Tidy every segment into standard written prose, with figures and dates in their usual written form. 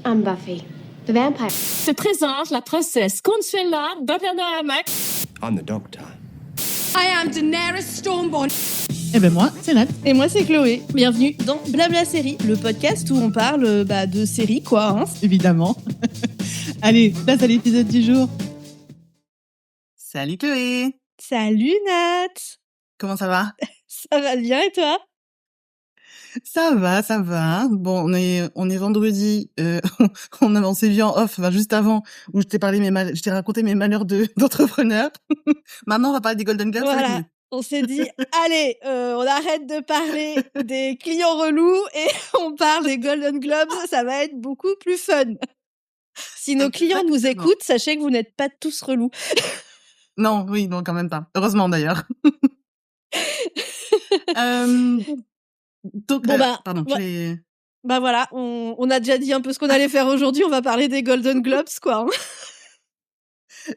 I'm Buffy, the vampire. Se présente la princesse Consuela d'Oppenheimer. I'm the Doctor. I am Daenerys Stormborn. Eh ben moi, c'est Nat. Et moi, c'est Chloé. Bienvenue dans Blabla Série, le podcast où on parle de séries, quoi. Hein. Évidemment. Allez, place à l'épisode du jour. Salut Chloé. Salut Nat. Comment ça va? Ça va bien et toi? Ça va. Bon, on est vendredi. On s'est vu en off, juste avant, où je t'ai raconté mes malheurs d'entrepreneur. Maintenant, on va parler des Golden Globes. Voilà. On s'est dit, allez, on arrête de parler des clients relous et on parle des Golden Globes. Ça va être beaucoup plus fun. Si nos clients nous écoutent, sachez que vous n'êtes pas tous relous. Non, quand même pas. Heureusement d'ailleurs. Donc, pardon, voilà, on a déjà dit un peu ce qu'on allait faire aujourd'hui. On va parler des Golden Globes, quoi.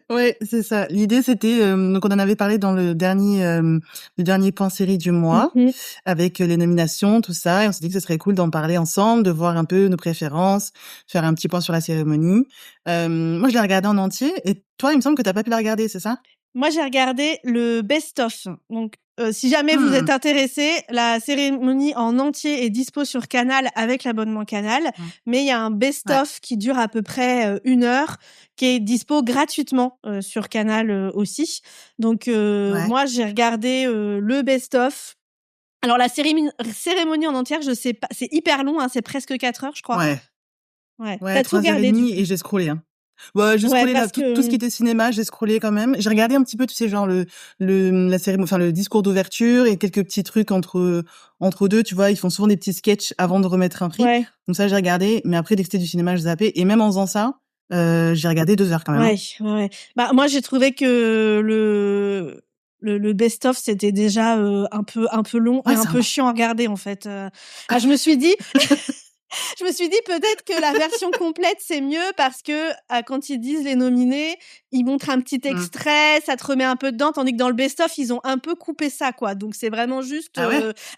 Ouais, c'est ça. L'idée, c'était donc on en avait parlé dans le dernier point série du mois, avec les nominations, tout ça, et on s'est dit que ce serait cool d'en parler ensemble, de voir un peu nos préférences, faire un petit point sur la cérémonie. Moi, je l'ai regardée en entier, et toi, il me semble que t'as pas pu la regarder, c'est ça? Moi, j'ai regardé le best-of. Donc, si jamais vous êtes intéressés, la cérémonie en entier est dispo sur Canal avec l'abonnement Canal. Mais il y a un best-of qui dure à peu près 1 heure, qui est dispo gratuitement sur Canal aussi. Donc, moi, j'ai regardé le best-of. Alors, la cérémonie en entière, je sais pas, c'est hyper long, hein, c'est presque 4 heures, je crois. Ouais. T'as tout regardé, 3h30 et j'ai scrollé, hein. Ouais, j'ai scrollé là, tout ce qui était cinéma, j'ai scrollé quand même. J'ai regardé un petit peu, tu sais, genre la cérémonie, enfin le discours d'ouverture et quelques petits trucs entre deux, tu vois, ils font souvent des petits sketchs avant de remettre un prix. Ouais. Donc ça, j'ai regardé, mais après, dès que c'était du cinéma, je zappais. Et même en faisant ça, j'ai regardé 2 heures quand même. Ouais. Bah, moi, j'ai trouvé que le best-of, c'était déjà un peu long et un peu chiant à regarder, en fait. Je me suis dit... peut-être que la version complète, c'est mieux parce que quand ils disent les nominés, ils montrent un petit extrait, ça te remet un peu dedans, tandis que dans le best-of, ils ont un peu coupé ça, quoi. Donc, c'est vraiment juste...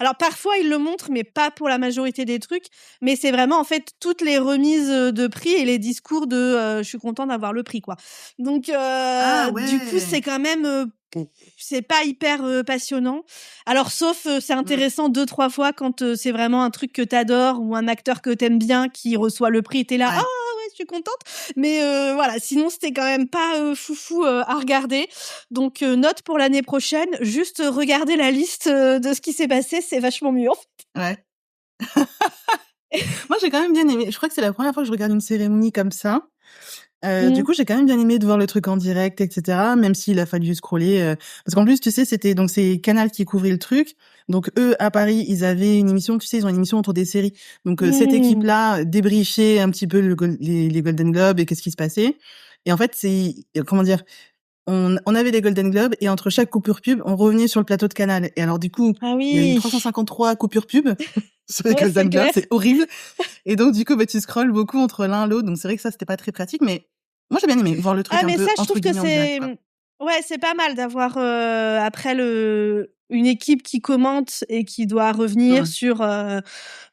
Alors, parfois, ils le montrent, mais pas pour la majorité des trucs. Mais c'est vraiment, en fait, toutes les remises de prix et les discours de « je suis content d'avoir le prix », quoi. Donc, du coup, c'est quand même... c'est pas hyper passionnant. Alors, sauf c'est intéressant 2-3 fois quand c'est vraiment un truc que t'adores ou un acteur que t'aimes bien qui reçoit le prix et t'es là, ah ouais, je suis contente. Mais voilà, sinon c'était quand même pas foufou à regarder. Donc note pour l'année prochaine, juste regarder la liste de ce qui s'est passé, c'est vachement mieux en fait. Ouais. Moi j'ai quand même bien aimé. Je crois que c'est la première fois que je regarde une cérémonie comme ça. Du coup, j'ai quand même bien aimé de voir le truc en direct, etc. Même s'il a fallu scroller, parce qu'en plus, tu sais, c'est Canal qui couvrait le truc. Donc eux, à Paris, ils avaient une émission, tu sais, ils ont une émission autour des séries. Donc cette équipe-là débriefait un petit peu les Golden Globes et qu'est-ce qui se passait. Et en fait, on avait les Golden Globes et entre chaque coupure pub, on revenait sur le plateau de Canal. Et alors du coup, il y a eu 353 coupures pub sur les Golden Globes, c'est horrible. Et donc du coup, tu scrolles beaucoup entre l'un et l'autre. Donc c'est vrai que ça, c'était pas très pratique, mais moi j'ai bien aimé voir le truc un peu ça, je trouve que c'est c'est pas mal d'avoir après une équipe qui commente et qui doit revenir sur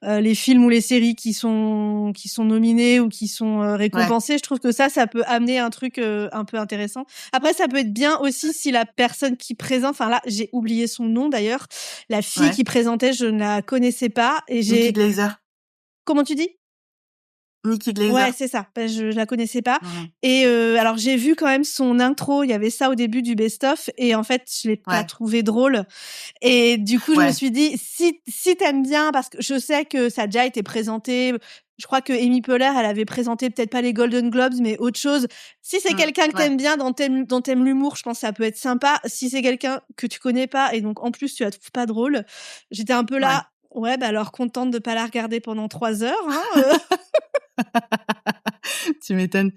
les films ou les séries qui sont nominés ou qui sont récompensés. Je trouve que ça peut amener un truc un peu intéressant. Après, ça peut être bien aussi si la personne qui présente, enfin là, j'ai oublié son nom d'ailleurs, la fille qui présentait, je ne la connaissais pas et Nikki Glaser. Comment tu dis? Nikki Glaser. Ouais, c'est ça. Je la connaissais pas. Et alors j'ai vu quand même son intro. Il y avait ça au début du best-of et en fait je l'ai pas trouvé drôle. Et du coup je me suis dit si t'aimes bien, parce que je sais que ça a déjà été présenté. Je crois que Amy Poehler, elle avait présenté peut-être pas les Golden Globes, mais autre chose. Si c'est quelqu'un que t'aimes bien, dont t'aimes l'humour, je pense que ça peut être sympa. Si c'est quelqu'un que tu connais pas et donc en plus tu la trouves pas drôle, j'étais un peu là. Ouais, alors contente de pas la regarder pendant 3 heures. Hein, Tu m'étonnes.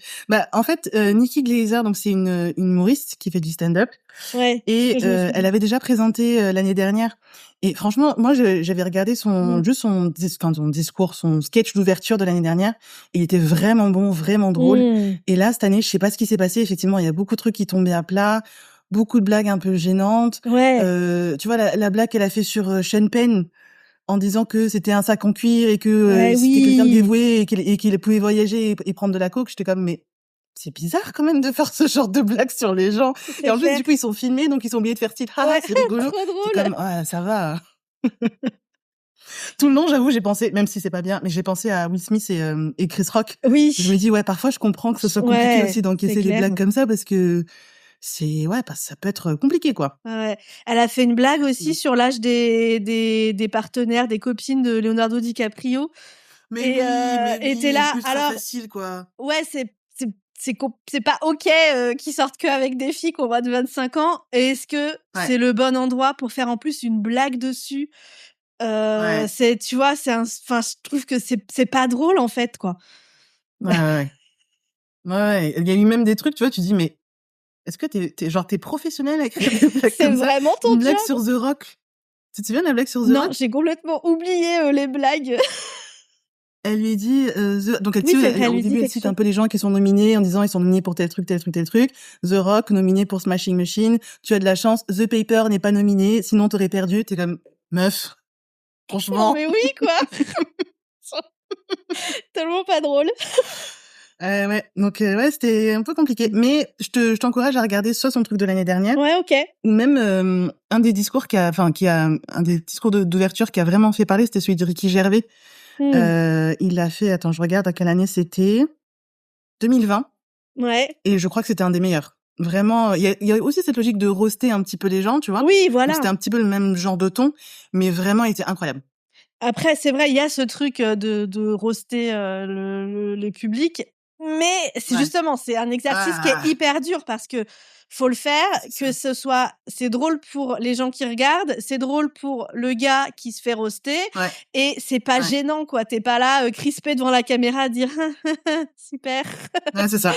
En fait, Nikki Glaser, donc c'est une humoriste qui fait du stand-up. Ouais. Et elle avait déjà présenté l'année dernière. Et franchement, moi, j'avais regardé son discours, son sketch d'ouverture de l'année dernière. Et il était vraiment bon, vraiment drôle. Et là, cette année, je sais pas ce qui s'est passé. Effectivement, il y a beaucoup de trucs qui tombaient à plat. Beaucoup de blagues un peu gênantes. Tu vois, la blague qu'elle a fait sur Sean Penn. en disant que c'était un sac en cuir et que Ouais, c'était quelqu'un de oui. dévoué et qu'il pouvait voyager et prendre de la coke. J'étais comme, mais c'est bizarre quand même de faire ce genre de blagues sur les gens. C'est Et en plus, clair. du coup, ils sont filmés, donc ils sont obligés de faire style, ah, Ouais, c'est rigolo. trop C'est drôle. comme, ouais, ça va. Tout le long, j'avoue, j'ai pensé, même si c'est pas bien, mais j'ai pensé à Will Smith et Chris Rock. Oui. Je me dis, ouais, parfois, je comprends que ce soit compliqué Ouais, aussi c'est d'encaisser des clair. blagues comme ça parce que ouais, ça peut être compliqué, quoi. Ouais. Elle a fait une blague aussi Mm. sur l'âge des partenaires, des copines de Leonardo DiCaprio. Mais Et t'es là, ultra alors, facile, quoi. ouais, c'est pas OK qu'ils sortent qu'avec des filles qui ont moins de 25 ans. Et est-ce que Ouais. c'est le bon endroit pour faire en plus une blague dessus? Ouais. Tu vois, enfin, je trouve que c'est pas drôle, en fait, quoi. Ouais. Ouais. Il y a eu même des trucs, tu vois, tu dis, mais est-ce que t'es professionnel à écrire des blagues C'est comme ça? vraiment ton Une blague job? sur The Rock. Tu te souviens de la blague sur The Non, Rock? j'ai complètement oublié les blagues. Elle lui dit, donc Oui, c'est vrai, elle au lui dit début, elle quelque cite chose. un peu les gens qui sont nominés en disant ils sont nominés pour tel truc, tel truc, tel truc. The Rock nominé pour Smashing Machine. Tu as de la chance. The Paper n'est pas nominé, sinon t'aurais perdu. T'es comme meuf. Non, Franchement. mais oui, quoi. Tellement pas drôle. Ouais. Donc ouais, c'était un peu compliqué. Mais je t'encourage à regarder soit son truc de l'année dernière, Ouais, OK. ou même un des discours un des discours d'ouverture qui a vraiment fait parler, c'était celui de Ricky Gervais. Il a fait, attends, je regarde à quelle année c'était. 2020. Ouais. Et je crois que c'était un des meilleurs. Vraiment, il y a aussi cette logique de roaster un petit peu les gens, tu vois. Oui, Donc voilà. c'était un petit peu le même genre de ton, mais vraiment, il était incroyable. Après, c'est vrai, il y a ce truc de roaster le public, mais c'est Ouais. justement, c'est un exercice qui est hyper dur parce que faut le faire, C'est que ça. c'est drôle pour les gens qui regardent, c'est drôle pour le gars qui se fait roaster, Ouais. et c'est pas Ouais. gênant, quoi. T'es pas là, crispé devant la caméra à dire super. Ouais, c'est ça.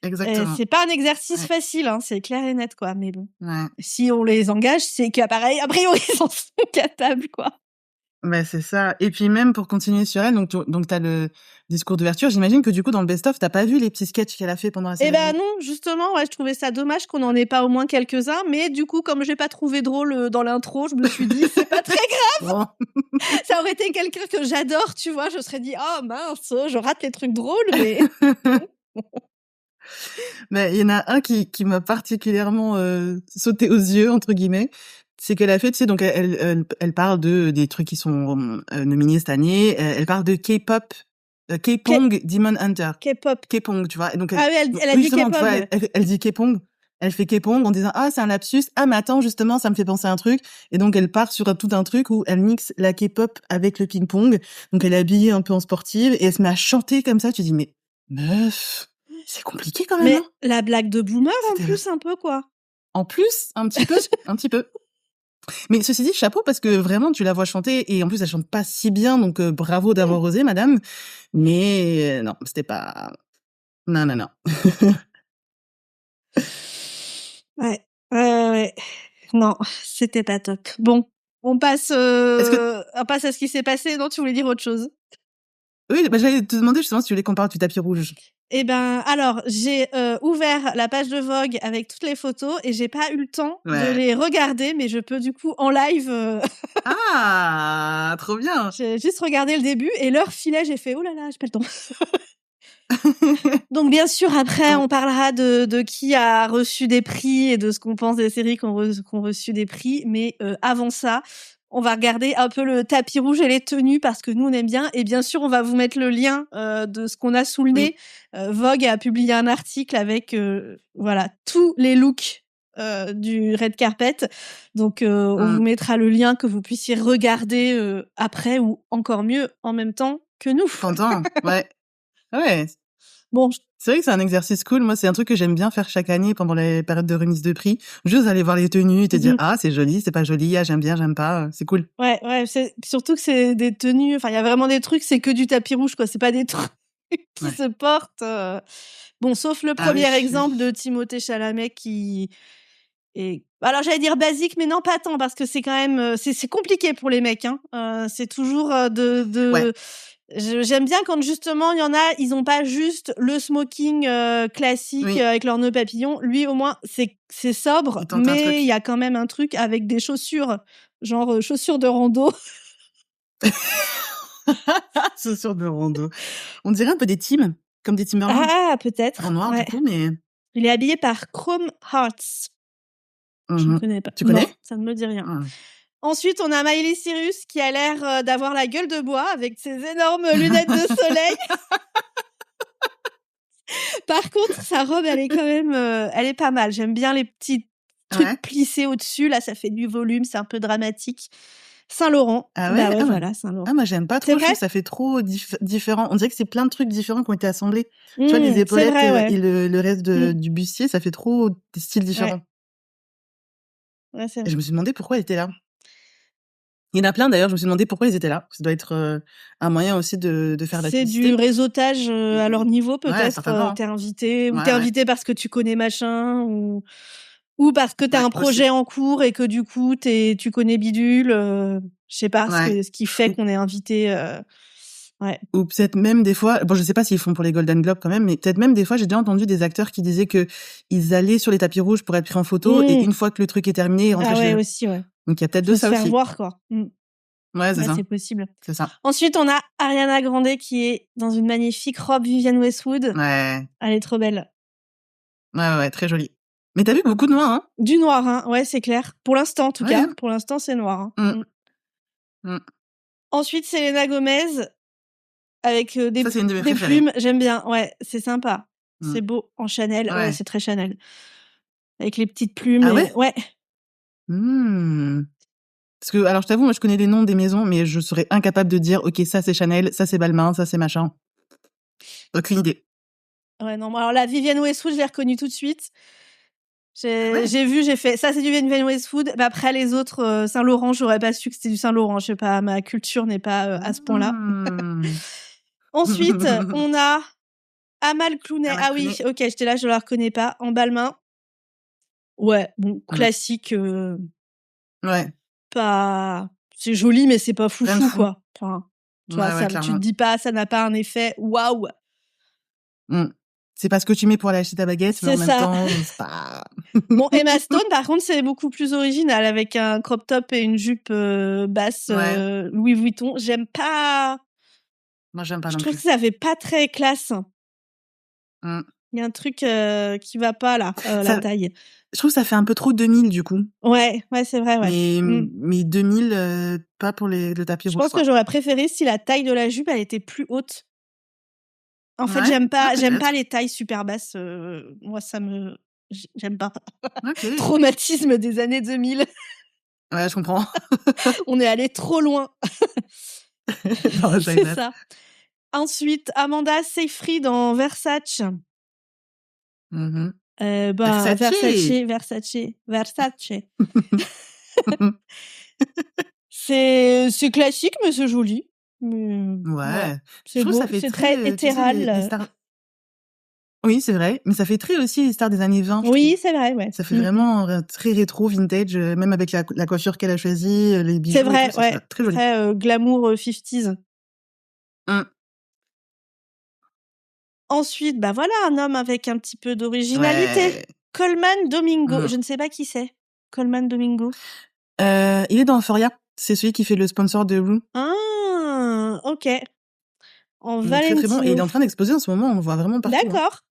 Exactement. C'est pas un exercice Ouais. facile, hein, c'est clair et net, quoi. Mais bon, Ouais. si on les engage, c'est qu'à pareil, a priori, ils en sont capables, quoi. Ouais, c'est ça. Et puis même pour continuer sur elle, donc t'as le discours d'ouverture. J'imagine que du coup dans le best-of, t'as pas vu les petits sketchs qu'elle a fait pendant la Eh cérémonie. ben non, justement, ouais, je trouvais ça dommage qu'on en ait pas au moins quelques-uns, mais du coup, comme j'ai pas trouvé drôle dans l'intro, je me suis dit c'est pas très grave. Bon. Ça aurait été quelqu'un que j'adore, tu vois, je serais dit oh mince, je rate les trucs drôles, mais Mais il y en a un qui m'a particulièrement sauté aux yeux entre guillemets. C'est qu'elle a fait, tu sais, donc elle parle des trucs qui sont nominés cette année. Elle parle de K-pop, K-pong Demon Hunter. K-pop. K-pong, tu vois. Et donc Ah oui, elle a oui, dit justement, tu K-pop. vois, elle dit K-pong. Elle fait K-pong en disant ah c'est un lapsus. Ah mais attends justement ça me fait penser à un truc. Et donc elle part sur tout un truc où elle mixe la K-pop avec le ping-pong. Donc elle est habillée un peu en sportive et elle se met à chanter comme ça. Tu dis mais meuf, c'est compliqué quand même. Mais hein. la blague de boomer en C'était- plus un peu quoi. En plus, un petit peu, un petit peu. Mais ceci dit, chapeau parce que vraiment tu la vois chanter et en plus elle chante pas si bien donc bravo d'avoir osé madame. Mais non, c'était pas non. Ouais. Non, c'était pas top. Bon, on passe à ce qui s'est passé. Non, tu voulais dire autre chose? Oui, bah, j'allais te demander justement si tu voulais qu'on parle du tapis rouge. Eh ben, alors, j'ai ouvert la page de Vogue avec toutes les photos et j'ai pas eu le temps de Ouais. les regarder, mais je peux du coup en live. Ah, trop bien. J'ai juste regardé le début et l'heure filait, j'ai fait oh là là, j'ai pas le temps. Donc bien sûr, après, on parlera de qui a reçu des prix et de ce qu'on pense des séries qui ont reçu des prix, mais avant ça. On va regarder un peu le tapis rouge et les tenues parce que nous on aime bien et bien sûr on va vous mettre le lien de ce qu'on a sous le nez. Vogue a publié un article avec voilà tous les looks du red carpet. Donc on vous mettra le lien que vous puissiez regarder après ou encore mieux en même temps que nous. Content, ouais. Ouais. Bon, c'est vrai que c'est un exercice cool. Moi, c'est un truc que j'aime bien faire chaque année pendant les périodes de remise de prix. Juste aller voir les tenues et te dire ah c'est joli, c'est pas joli, ah j'aime bien, j'aime pas, c'est cool. Ouais, c'est surtout que c'est des tenues. Enfin, il y a vraiment des trucs, c'est que du tapis rouge quoi. C'est pas des trucs qui se portent. Bon, sauf le premier exemple de Timothée Chalamet qui est. Alors j'allais dire basique, mais non pas tant parce que c'est quand même c'est compliqué pour les mecs. Hein. C'est toujours Ouais. J'aime bien quand justement il y en a, ils ont pas juste le smoking classique avec leurs nœuds papillons. Lui au moins c'est sobre, mais il y a quand même un truc avec des chaussures, genre chaussures de rando. Chaussures de rando. On dirait un peu des Tim, comme des Timberland. Ah, peut-être. En noir, Ouais. du coup, mais... Il est habillé par Chrome Hearts. Je ne connais pas. Tu connais? Non, ça ne me dit rien. Ah. Ensuite, on a Miley Cyrus qui a l'air d'avoir la gueule de bois avec ses énormes lunettes de soleil. Par contre, sa robe, elle est quand même, elle est pas mal. J'aime bien les petits trucs plissés au-dessus. Là, ça fait du volume, c'est un peu dramatique. Saint-Laurent. Ah ouais? Bah ouais, Ah, voilà, Saint-Laurent. Ah, moi, j'aime pas trop. C'est Je trouve vrai? que ça fait trop différent. On dirait que c'est plein de trucs différents qui ont été assemblés. Tu vois, les épaulettes c'est vrai, ouais. et le reste du bustier, ça fait trop des styles différents. Ouais, c'est Et vrai. je me suis demandé pourquoi elle était là. Il y en a plein d'ailleurs, je me suis demandé pourquoi ils étaient là. Ça doit être un moyen aussi de faire la C'est publicité. du réseautage à leur niveau, Ouais, peut-être. certainement. T'es invité, ou Ouais, t'es ouais. invité parce que tu connais machin, ou parce que t'as Ouais, un projet en cours et que du coup tu connais bidule. Je sais pas Ouais. ce qui fait qu'on est invité. Ouais. Ou peut-être même des fois, bon, je sais pas s'ils font pour les Golden Globes quand même, mais peut-être même des fois, j'ai déjà entendu des acteurs qui disaient que ils allaient sur les tapis rouges pour être pris en photo et une fois que le truc est terminé, ils rentraient Ah chez ouais, eux. aussi, ouais. Donc il y a peut-être Faut de se ça faire aussi. voir, quoi. Ouais, c'est ça. C'est possible. C'est ça. Ensuite, on a Ariana Grande qui est dans une magnifique robe Vivienne Westwood. Ouais. Elle est trop belle. Ouais, très jolie. Mais t'as vu beaucoup de noir, hein? Du noir, hein. Ouais, c'est clair. Pour l'instant, en tout Ouais, cas. hein. Pour l'instant, c'est noir. Hein. Ensuite, Selena Gomez avec des Ça, c'est une de mes préférées. plumes. J'aime bien. Ouais, c'est sympa. C'est beau en Chanel. Ouais, c'est très Chanel. Avec les petites plumes. Ah ouais? Ouais. Parce que, alors, je t'avoue, moi, je connais les noms des maisons, mais je serais incapable de dire, OK, ça, c'est Chanel, ça, c'est Balmain, ça, c'est machin. Aucune idée. Ouais, non. Alors, la Vivienne Westwood, je l'ai reconnue tout de suite. Ouais. J'ai fait, ça, c'est du Vivienne Westwood. Mais après, les autres, Saint-Laurent, j'aurais pas su que c'était du Saint-Laurent. Je sais pas, ma culture n'est pas à ce point-là. Ensuite, on a Amal Clooney. Ah oui, ok, j'étais là, je la reconnais pas. En Balmain. Ouais, bon, classique. Ouais. Pas, c'est joli, mais c'est pas foufou, quoi. Enfin, tu vois, ça, tu clairement. te dis pas, ça n'a pas un effet waouh. C'est pas ce que tu mets pour aller acheter ta baguette, mais en C'est même ça. temps, c'est pas... Bon, Emma Stone, par contre, c'est beaucoup plus original avec un crop top et une jupe basse Louis Vuitton. J'aime pas. Moi, j'aime pas Je non trouve plus. que ça fait pas très classe. Il y a un truc qui va pas là, la taille. Je trouve que ça fait un peu trop 2000 du coup. Ouais, c'est vrai, ouais. Mais 2000, pas pour le tapis rouge. Je pense que j'aurais préféré si la taille de la jupe elle était plus haute. En fait, j'aime pas les tailles super basses. Moi, j'aime pas. Okay. Traumatisme des années 2000. Ouais, je comprends. On est allé trop loin. Non, c'est ça. Ensuite, Amanda Seyfried dans Versace. Versace. C'est classique, mais c'est joli. Ouais. C'est beau, c'est très hétéral. Oui, c'est vrai. Mais ça fait très aussi les stars des années 20. Oui, c'est vrai, ouais. Ça fait vraiment très rétro, vintage, même avec la coiffure qu'elle a choisie, les bijoux. C'est vrai, tout, ouais. Très joli. Très glamour 50s. Ensuite, bah voilà, un homme avec un petit peu d'originalité. Ouais. Coleman Domingo. Je ne sais pas qui c'est. Coleman Domingo. Il est dans Euphoria. C'est celui qui fait le sponsor de Rue. Ah, ok. En Valentino. Très bon. Et il est en train d'exposer en ce moment. On le voit vraiment partout. D'accord.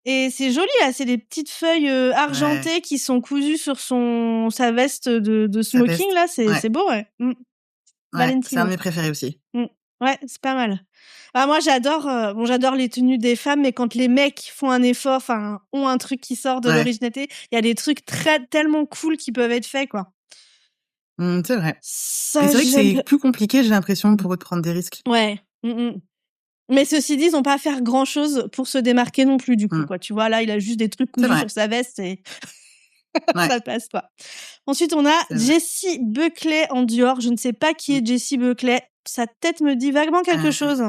Et c'est joli, là. C'est des petites feuilles argentées qui sont cousues sur sa veste de smoking, là. C'est beau, ouais. C'est un de mes préférés aussi. Ouais, c'est pas mal. Ah, moi, j'adore les tenues des femmes, mais quand les mecs font un effort, enfin, ont un truc qui sort de l'originalité, il y a des trucs tellement cool qui peuvent être faits, quoi. C'est vrai. C'est vrai que c'est plus compliqué, j'ai l'impression, pour eux de prendre des risques. Ouais. Mais ceci dit, ils n'ont pas à faire grand-chose pour se démarquer non plus, du coup, quoi. Tu vois, là, il a juste des trucs cousus sur sa veste et ça passe pas. Ensuite, on a Jessie Buckley en Dior. Je ne sais pas qui est Jessie Buckley. Sa tête me dit vaguement quelque chose.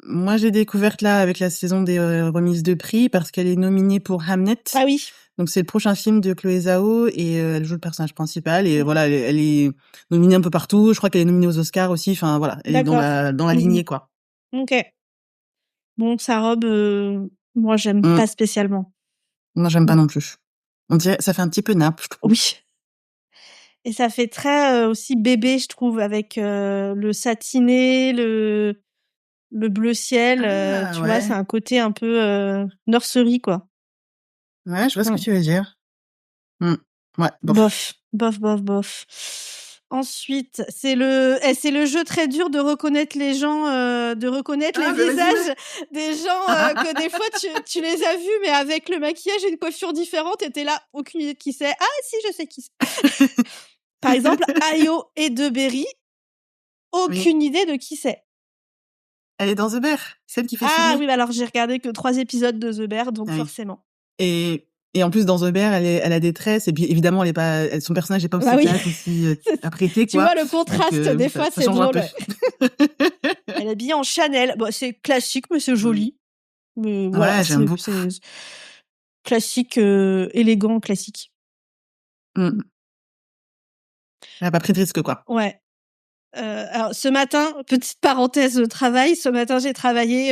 Moi, j'ai découvert là avec la saison des remises de prix parce qu'elle est nominée pour Hamnet. Ah oui. Donc c'est le prochain film de Chloé Zhao et elle joue le personnage principal et voilà, elle est nominée un peu partout. Je crois qu'elle est nominée aux Oscars aussi. Enfin voilà, elle est dans la lignée quoi. Ok. Bon, sa robe, moi j'aime pas spécialement. Non, j'aime pas non plus. On dirait, ça fait un petit peu nappe, je trouve. Oui. Et ça fait très aussi bébé, je trouve, avec le satiné, le bleu ciel. Tu vois, c'est un côté un peu nursery, quoi. Ouais, je vois ce que tu veux dire. Ouais, bof. Bof. Ensuite, c'est le jeu très dur de reconnaître les gens, de reconnaître les visages des gens que des fois tu les as vus, mais avec le maquillage et une coiffure différente, et t'es là, aucune idée de qui c'est. Ah si, je sais qui c'est. Par exemple, Ayo et Deberry, aucune idée de qui c'est. Elle est dans The Bear, celle qui fait Ah sourire. oui, bah alors j'ai regardé que 3 épisodes de The Bear, donc forcément. Et en plus, dans The Bear, elle a des tresses, et puis évidemment, son personnage n'est pas aussi classe, aussi apprêté, quoi. Tu vois, le contraste, des fois, c'est drôle. Elle est habillée en Chanel. Bon, c'est classique, mais c'est joli. Mais voilà, j'aime beaucoup. C'est classique, élégant, classique. Elle n'a pas pris de risque, quoi. Ouais. Alors, ce matin, petite parenthèse de travail, ce matin, j'ai travaillé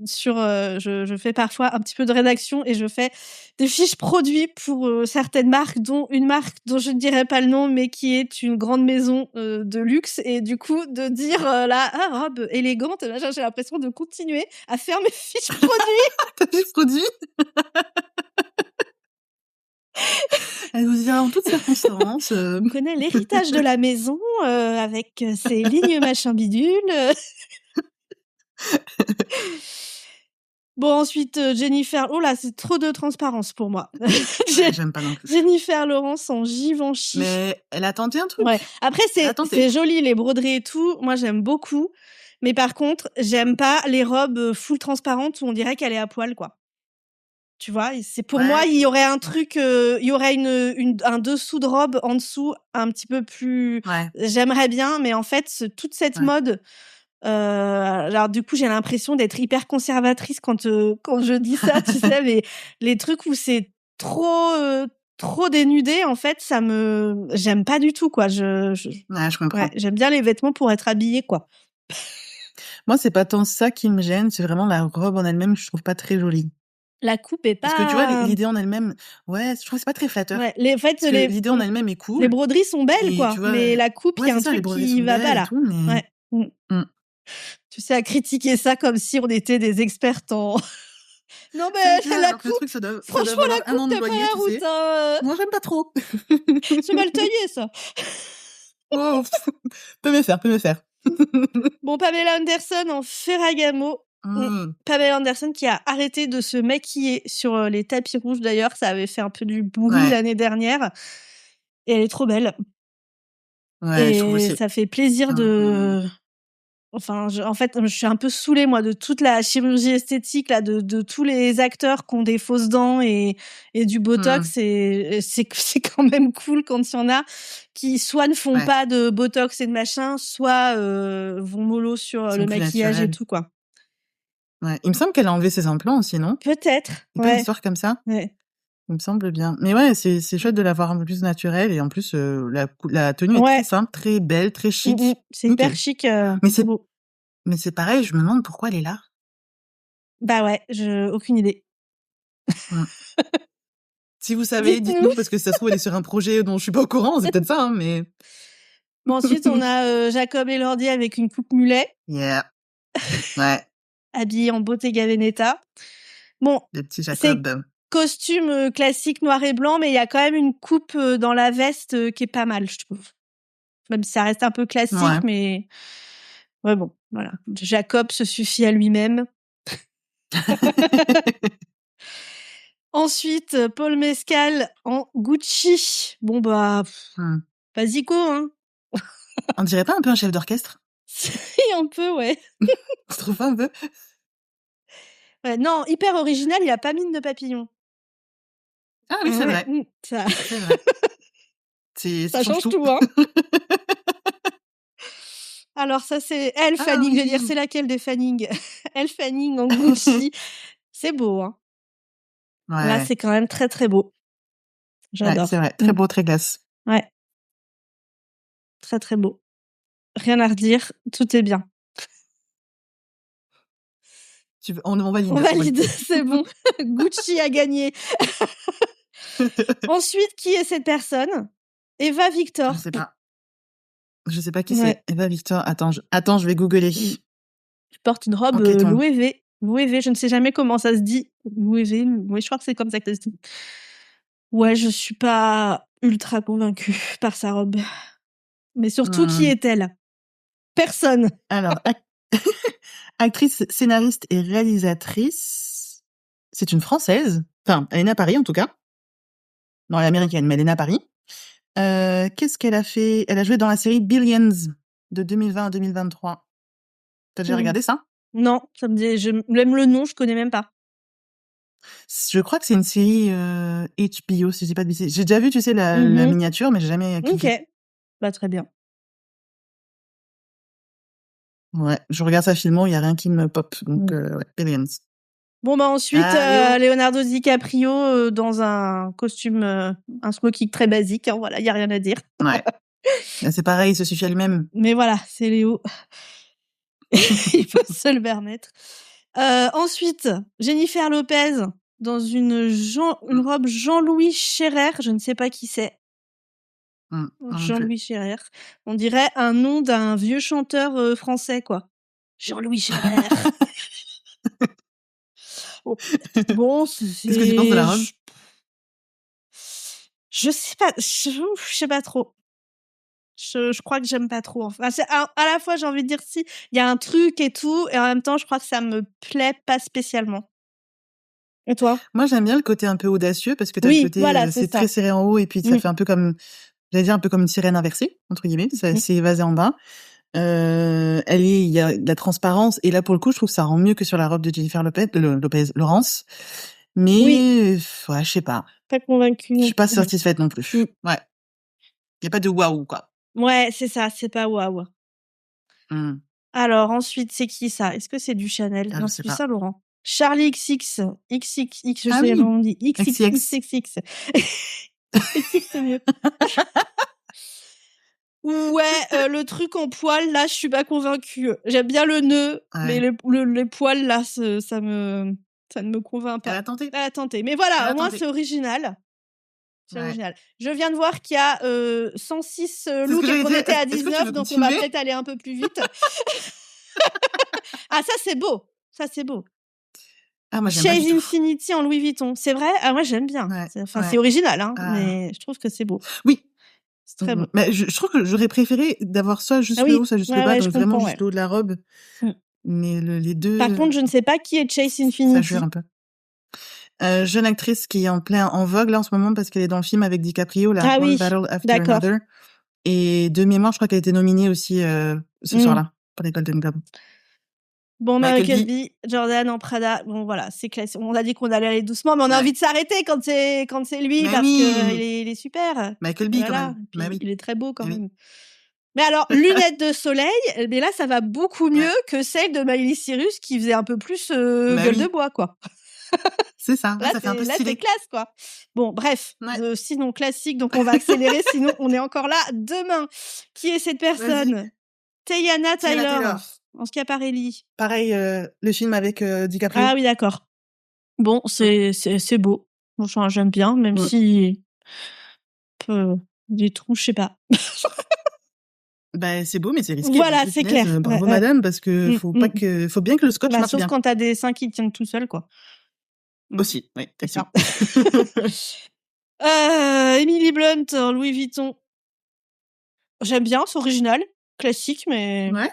sur... je fais parfois un petit peu de rédaction et je fais des fiches produits pour certaines marques, dont une marque dont je ne dirai pas le nom, mais qui est une grande maison de luxe. Et du coup, de dire robe élégante, là, j'ai l'impression de continuer à faire mes fiches produits. Ta fiche produit. Elle vous dira en toutes circonstances. On connaît l'héritage de la maison avec ses lignes machin bidule. Bon, ensuite, Jennifer... Oh là, c'est trop de transparence pour moi. J'aime pas non plus. Jennifer Lawrence en Givenchy. Mais elle a tenté un truc. Ouais. Après, c'est joli, les broderies et tout. Moi, j'aime beaucoup. Mais par contre, j'aime pas les robes full transparentes où on dirait qu'elle est à poil, quoi. Tu vois, c'est pour moi, il y aurait un truc, il y aurait un dessous de robe en dessous un petit peu plus. J'aimerais bien, mais en fait, toute cette mode. Alors du coup, j'ai l'impression d'être hyper conservatrice quand je dis ça, tu sais, mais les trucs où c'est trop dénudé, en fait, j'aime pas du tout, quoi. Je comprends. Ouais, j'aime bien les vêtements pour être habillée, quoi. Moi, c'est pas tant ça qui me gêne, c'est vraiment la robe en elle-même, je trouve pas très jolie. La coupe est pas... Parce que tu vois, l'idée en elle-même, je trouve que c'est pas très flatteur. Ouais, l'idée en elle-même est cool. Les broderies sont belles, quoi. Tu vois, mais la coupe, il y a un truc qui va pas là. Tout, mais... Ouais. Tu sais, à critiquer ça comme si on était des expertes en... Non, mais la coupe... Truc, ça doit franchement, la coupe, t'es pas la route. Moi, j'aime pas trop. C'est mal taillé, ça. Oh, peut me faire. Bon, Pamela Anderson en Ferragamo. Pamela Anderson qui a arrêté de se maquiller sur les tapis rouges, d'ailleurs. Ça avait fait un peu du bruit l'année dernière. Et elle est trop belle. Ouais, et je trouve aussi. Ça fait plaisir de... Enfin, en fait, je suis un peu saoulée, moi, de toute la chirurgie esthétique, là, de tous les acteurs qui ont des fausses dents et du botox. C'est quand même cool quand il y en a qui soit ne font pas de botox et de machin, soit vont mollo sur le maquillage et tout, quoi. Ouais. Il me semble qu'elle a enlevé ses implants aussi, non? Peut-être. Une histoire comme ça. Ouais. Il me semble bien. Mais ouais, c'est chouette de l'avoir un peu plus naturelle, et en plus, la tenue est très simple, très belle, très chic. C'est hyper chic. Mais c'est pareil, je me demande pourquoi elle est là. Bah ouais, aucune idée. Si vous savez, dites-nous, parce que si ça se trouve, elle est sur un projet dont je suis pas au courant, c'est peut-être ça, hein, mais... Bon, ensuite, on a Jacob Elordi avec une coupe mulet. Yeah. Ouais. Habillé en Bottega Veneta. Bon. Le petit Jacob. Costume classique noir et blanc, mais il y a quand même une coupe dans la veste qui est pas mal, je trouve. Même si ça reste un peu classique, mais... Ouais, bon, voilà. Jacob se suffit à lui-même. Ensuite, Paul Mescal en Gucci. Bon, bah... Basico, hein. On dirait pas un peu un chef d'orchestre? Si, un peu, ouais. Tu trouves pas un peu? Ouais, non, hyper original, il a pas mine de papillon. Ah oui, c'est vrai. Ça... C'est vrai. Ça change tout, hein. Alors ça, c'est Elle Fanning. Je veux dire, c'est laquelle des Fanning? Elle Fanning en Gucci. C'est beau, hein. Ouais. Là, c'est quand même très, très beau. J'adore. Ouais, c'est vrai. Très beau, très classe. Ouais. Très, très beau. Rien à redire. Tout est bien. On valide. On valide, c'est bon. Gucci a gagné. Ensuite, qui est cette personne? Eva Victor. Je sais pas. Je sais pas qui Ouais. c'est. Eva Victor. Attends, je vais googler. Tu portes une robe Enquêtons. Louis V. Louis V, je ne sais jamais comment ça se dit. Louis V, oui, je crois que c'est comme ça que ça se dit. Ouais, je suis pas ultra convaincue par sa robe. Mais surtout, qui est-elle? Personne. Alors, actrice, scénariste et réalisatrice. C'est une Française. Enfin, elle est née à Paris, en tout cas. Non, elle est américaine, mais elle est née à Paris. Qu'est-ce qu'elle a fait? Elle a joué dans la série Billions de 2020 à 2023. T'as déjà regardé ça? Non, ça me dit, même le nom, je connais même pas. Je crois que c'est une série HBO, si je dis pas de bêtises. J'ai déjà vu, tu sais, la miniature, mais j'ai jamais cliqué. Ok, bah très bien. Ouais, je regarde ça filmant, il y a rien qui me pop. Donc, ouais, Billions. Bon, bah ensuite, Leonardo DiCaprio dans un costume, un smoking très basique. Hein, voilà, il y a rien à dire. Ouais. Là, c'est pareil, il se suffit à lui-même. Mais voilà, c'est Léo. Il peut se le permettre. Ensuite, Jennifer Lopez dans une robe Jean-Louis Scherer. Je ne sais pas qui c'est. Jean-Louis Scherer. On dirait un nom d'un vieux chanteur français, quoi. Jean-Louis Scherer. Bon, Qu'est-ce que tu penses de la robe? Je sais pas. Je sais pas trop. Je crois que j'aime pas trop. Enfin, à la fois, j'ai envie de dire si, il y a un truc et tout, et en même temps, je crois que ça me plaît pas spécialement. Et toi? Moi, j'aime bien le côté un peu audacieux, parce que t'as le côté, voilà, c'est très serré en haut, et puis ça fait un peu comme, j'allais dire un peu comme une sirène inversée, entre guillemets, c'est évasé en bas. Il y a de la transparence, et là, pour le coup, je trouve que ça rend mieux que sur la robe de Jennifer Lawrence. Mais, ouais, je sais pas. Pas convaincue. Je suis pas satisfaite non plus. Ouais. Il y a pas de waouh, quoi. Ouais, c'est ça, c'est pas waouh. Alors, ensuite, c'est qui ça? Est-ce que c'est du Chanel? Non, c'est du Saint-Laurent. Charlie XX, XXX, je sais pas, on dit XXX. XX, c'est mieux. Ouais, le truc en poil, là, je suis pas convaincue. J'aime bien le nœud, mais les poils, là, ça ne me convainc pas. Elle a tenté. Mais voilà, au moins, c'est original. C'est original. Je viens de voir qu'il y a 106 looks et qu'on était à 19, donc on va peut-être aller un peu plus vite. Ah, ça, c'est beau. Ça, c'est beau. Ah, moi, j'aime Chase pas Infinity en Louis Vuitton. C'est vrai? Ah, moi, j'aime bien. C'est original, hein, mais je trouve que c'est beau. Oui. C'est très beau. Mais je trouve que j'aurais préféré d'avoir soit juste le haut, soit juste le bas, donc vraiment juste le haut de la robe. Mais les deux. Par contre, je ne sais pas qui est Chase Infinity. Ça jure un peu. Jeune actrice qui est en vogue là en ce moment parce qu'elle est dans le film avec DiCaprio, la One Battle After Another. Et de mémoire, je crois qu'elle a été nominée aussi ce soir-là pour les Golden Globes. Bon, Michael B. Jordan en Prada. Bon, voilà, c'est classique. On a dit qu'on allait aller doucement, mais on a envie de s'arrêter quand c'est lui parce qu'il est super. Michael B. Voilà. Quand même. Il est très beau quand même. Mais alors, lunettes de soleil, mais là, ça va beaucoup mieux que celle de Miley Cyrus qui faisait un peu plus gueule de bois, quoi. C'est ça. Là, ça fait un peu stylé. C'est classe, quoi. Bon, bref. Sinon, classique, donc on va accélérer, sinon on est encore là demain. Qui est cette personne? Teyana Taylor. En Schiaparelli. Pareil, le film avec DiCaprio. Ah oui, d'accord. Bon, c'est beau. Bon, j'aime bien, même si des trous, je sais pas. Bah, c'est beau, mais c'est risqué. Voilà, c'est clair. Bravo, madame, parce que faut bien que le scotch marche bien. Sauf quand t'as des seins qui tiennent tout seul, quoi. Aussi, oui, c'est ça. Emily Blunt, Louis Vuitton. J'aime bien, c'est original, classique, mais. Ouais.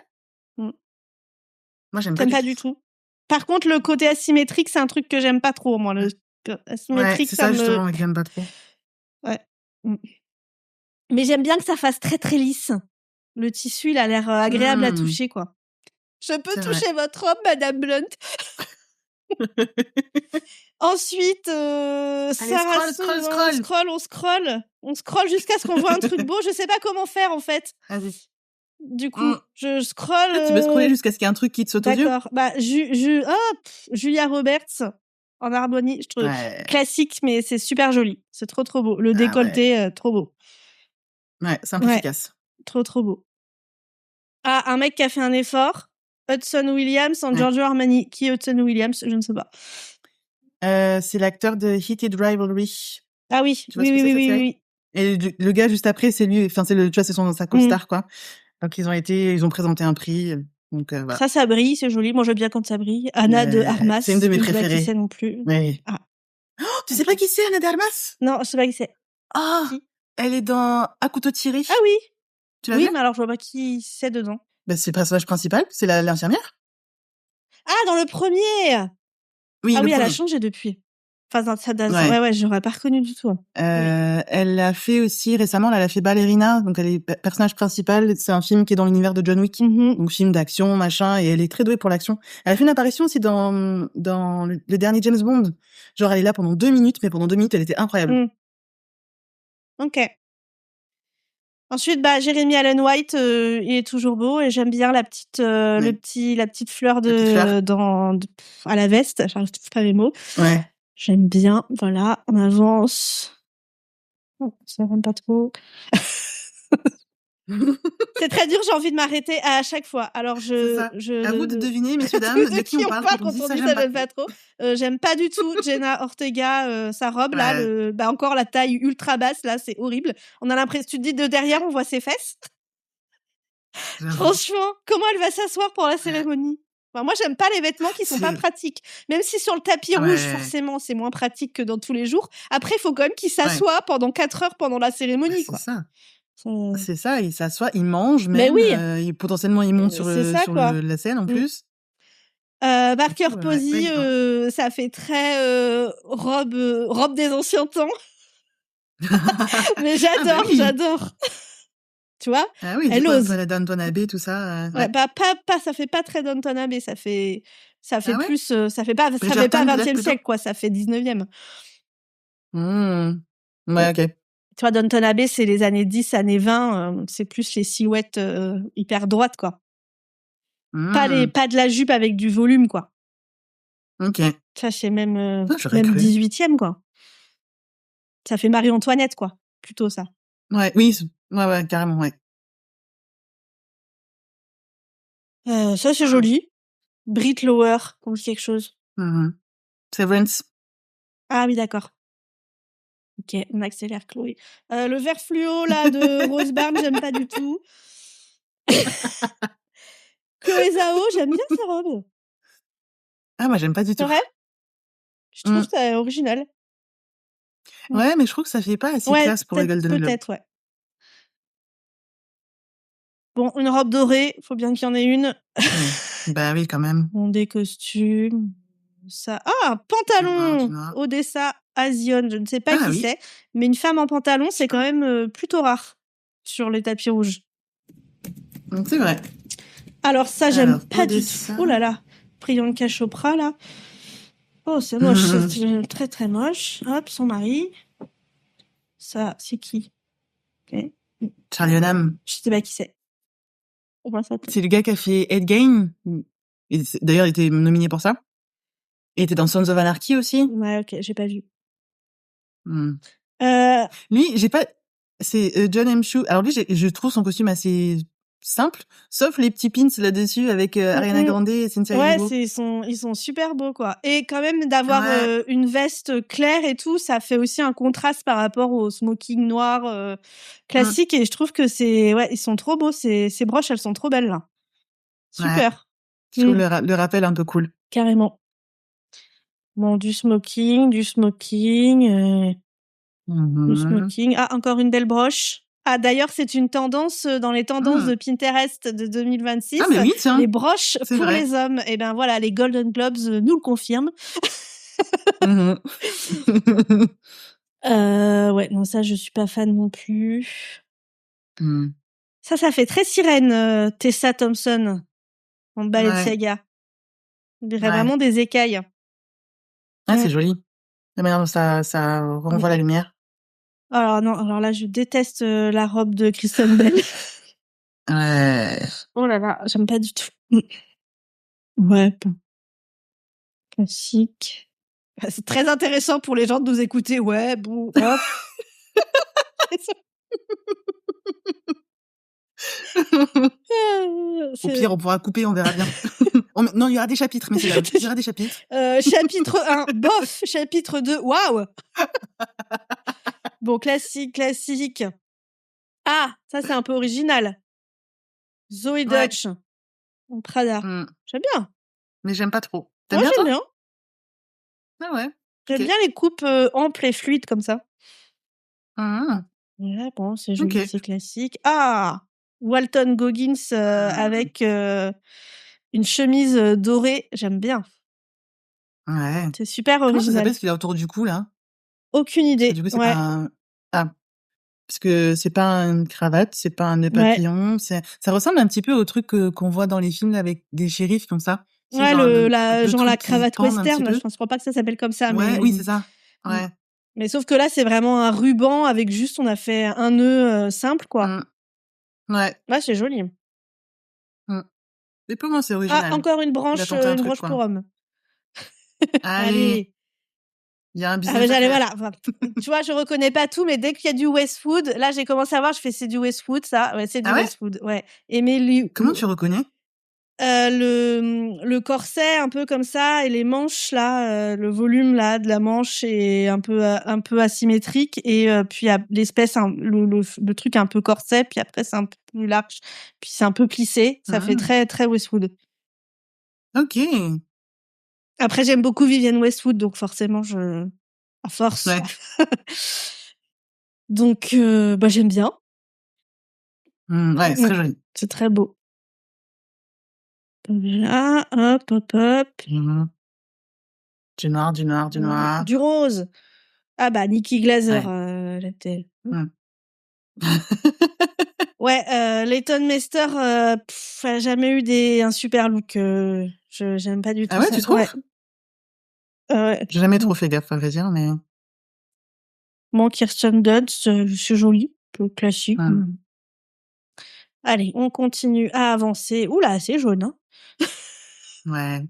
Moi, j'aime pas. T'aimes pas du tout. Par contre, le côté asymétrique, c'est un truc que j'aime pas trop, moi. Le asymétrique, c'est ça justement, j'aime pas trop. Ouais. Mais j'aime bien que ça fasse très très lisse. Le tissu, il a l'air agréable à toucher, quoi. Je peux toucher votre robe, Madame Blunt. Ensuite, Sarah on scrolle jusqu'à ce qu'on voit un truc beau. Je sais pas comment faire, en fait. Vas-y. Du coup, je scrolle. Tu peux scroller jusqu'à ce qu'il y ait un truc qui te saute aux yeux. D'accord. Bah, Julia Roberts en harmonie. Je trouve classique, mais c'est super joli. C'est trop beau. Le décolleté, trop beau. Ouais, simple, efficace. Trop beau. Ah, un mec qui a fait un effort. Hudson Williams en Giorgio Armani. Qui est Hudson Williams? Je ne sais pas. C'est l'acteur de Heated Rivalry. Ah oui, oui. Et le gars juste après, c'est lui, enfin, tu vois, c'est sa co-star, quoi. Donc, ils ont présenté un prix. Donc, voilà. Ça brille, c'est joli. Moi, j'aime bien quand ça brille. Anna de Armas. C'est une de mes Je sais pas qui préférées. c'est non plus. Oui. Ah. Oh, tu sais pas qui c'est, Anna de Armas? Non, je sais pas qui c'est. Ah, Qui elle est dans À couteau tiré. Ah oui. Tu l'as Oui, vu? mais alors je vois pas qui c'est dedans. Bah, c'est le personnage principal, c'est l'infirmière. Ah, dans le premier. Oui, Ah le oui, elle a premier. changé depuis. Enfin, ça date. Ouais. Ouais, j'aurais pas reconnu du tout. Elle a fait aussi récemment, elle a fait Ballerina, donc elle est personnage principal. C'est un film qui est dans l'univers de John Wick, donc film d'action, machin, et elle est très douée pour l'action. Elle a fait une apparition aussi dans le dernier James Bond. Genre, elle est là pendant 2 minutes, mais pendant 2 minutes, elle était incroyable. Ok. Ensuite, Jeremy Allen White, il est toujours beau et j'aime bien la petite, la petite fleur à la veste. J'arrive pas mes mots. Ouais. J'aime bien. Voilà, on avance. Oh, ça va pas trop. C'est très dur, j'ai envie de m'arrêter à chaque fois. Alors à vous de deviner, messieurs dames, de qui on parle quand on dit ça, j'aime pas trop. J'aime pas du tout Jenna Ortega, sa robe là, encore la taille ultra basse là, c'est horrible. On a l'impression, tu te dis de derrière, on voit ses fesses. Franchement, comment elle va s'asseoir pour la cérémonie? Enfin, moi, j'aime pas les vêtements qui sont pas pratiques. Même si sur le tapis rouge, forcément, c'est moins pratique que dans tous les jours. Après, il faut quand même qu'il s'assoie pendant 4 heures pendant la cérémonie, quoi. C'est ça, il s'assoit, il mange même. Mais oui. Potentiellement, il monte sur la scène en plus. Parker Posey, ça fait très robe des anciens temps. Mais j'adore. Tu vois? Ah oui, elle ose. La Downton Abbey, tout ça. Ça fait pas très Downton Abbey, ça fait plus, ça fait pas 20e siècle, quoi, ça fait 19e. Ouais, ok. Tu vois, Downton Abbey, c'est les années 10, années 20, c'est plus les silhouettes hyper droites, quoi. Pas de la jupe avec du volume, quoi. Ok. Ça, c'est même 18e, quoi. Ça fait Marie-Antoinette, quoi. Plutôt ça. Ouais, oui, ouais, carrément, ouais. Ça, c'est joli. Brit Lower, qu'on dit quelque chose. Severance. Ah oui, d'accord. Ok, on accélère, Chloé. Le vert fluo, là, de Rose Byrne, j'aime pas du tout. Chloé Zhao, j'aime bien sa robe. Ah, moi, j'aime pas du tout. C'est vrai? Je trouve que c'est original. Ouais, mais je trouve que ça fait pas assez classe pour les Golden Globes. Peut-être, ouais. Bon, une robe dorée, faut bien qu'il y en ait une. Bah oui, quand même. Bon, des costumes. Ça. Ah, un pantalon Odessa Asion, je ne sais pas qui c'est, mais une femme en pantalon, c'est quand même plutôt rare sur les tapis rouges. C'est vrai. Alors ça, j'aime pas du tout. Oh là là, Priyanka Chopra, là. Oh, c'est moche, c'est très très moche. Hop, son mari. Ça, c'est qui? Okay. Charlie Hunnam. Je sais pas qui c'est. C'est le gars qui a fait Ed Gein. D'ailleurs, il était nominé pour ça. Il était dans Sons of Anarchy aussi. Ouais, ok, j'ai pas vu. Lui, j'ai pas... C'est John M. Chu. Alors lui, je trouve son costume assez simple, sauf les petits pins là-dessus avec Ariana Grande et Cynthia Erivo. Ouais, ils sont super beaux, quoi. Et quand même, d'avoir une veste claire et tout, ça fait aussi un contraste par rapport au smoking noir classique. Et je trouve que ils sont trop beaux. Ces broches, elles sont trop belles, là. Super. Je trouve le rappel un peu cool. Carrément. Bon, du smoking. Du smoking. Ah, encore une belle broche. Ah, d'ailleurs, c'est une tendance dans les tendances de Pinterest de 2026. Ah, mais oui, tiens. Les broches pour les hommes. Et ben voilà, les Golden Globes nous le confirment. Ouais, non, ça, je suis pas fan non plus. Ça fait très sirène, Tessa Thompson, en Balenciaga. On dirait vraiment des écailles. Ah, c'est joli. La manière dont ça renvoie la lumière. Alors là, je déteste la robe de Kristen Bell. Ouais. Oh là là, j'aime pas du tout. Ouais, bon. Classique. C'est très intéressant pour les gens de nous écouter. Ouais, bon, hop. Au pire, on pourra couper, on verra bien. Non, il y aura des chapitres, mais il y aura des chapitres. Chapitre 1, bof. Chapitre 2, waouh. Bon, classique. Ah, ça, c'est un peu original. Zoé Ouais. Deutsch, en Prada. Mmh. J'aime bien. Mais j'aime pas trop. Tu Moi, aimes bien, j'aime toi? bien. Ah ouais, J'aime OK. bien les coupes, amples et fluides comme ça. Mmh. Ouais, bon, c'est joli, OK. c'est classique. Ah! Walton Goggins, Mmh. avec, une chemise, dorée, j'aime bien. Ouais. C'est super Comment ça original. s'appelle ce qu'il a autour du cou, là? Aucune Parce que idée. du coup, c'est pas Ouais, un ah, parce que c'est pas une cravate, c'est pas un nœud ouais. papillon, ça ressemble un petit peu au truc, qu'on voit dans les films avec des shérifs comme ça. Tu sais, Ouais, genre le genre la truc qui cravate pend un petit western, je peu? pense pas que ça s'appelle comme ça, Ouais, mais oui, c'est ça. mmh. Ouais. Mais sauf que là, c'est vraiment un ruban avec juste on a fait un nœud, simple, quoi. Mmh. Ouais. Ouais, c'est joli. Mmh. Et pour moi, c'est Ah, original. encore Il a tenté un une truc, broche quoi. pour homme. Allez, Allez. il y a un Ah, mais business à j'allais faire. voilà, enfin, tu vois, je reconnais pas tout, mais dès qu'il y a du Westwood, là, j'ai commencé à voir, je fais: «C'est du Westwood, ça». Ouais, c'est du Ah ouais? Westwood, ouais. Emily Comment tu reconnais? le corset un peu comme ça et les manches là, le volume là de la manche est un peu asymétrique et puis il y a l'espèce le truc un peu corset, puis après c'est un peu plus large, puis c'est un peu plissé. Ça fait Mmh. très, très Westwood. OK. Après j'aime beaucoup Vivienne Westwood, donc forcément à force. Ouais. Donc bah, j'aime bien. Ouais, c'est Mmh. très joli. C'est très beau. Voilà, hop, hop, hop. Mmh. Du noir, du noir, du Ouais, noir. du rose. Ah bah, Nikki Glaser, Ouais. j'étais Mmh. ouais, Leighton Meester, elle a jamais eu un super look, j'aime pas du Ah tout ouais, ça. tu Ouais, trouves? ouais. J'ai jamais Mmh. trop fait gaffe, à vrai dire, mais Bon, Kirsten Dunst, c'est joli, peu classique. mmh. Allez, on continue à avancer. Ouh là, c'est jaune, hein. Ouais.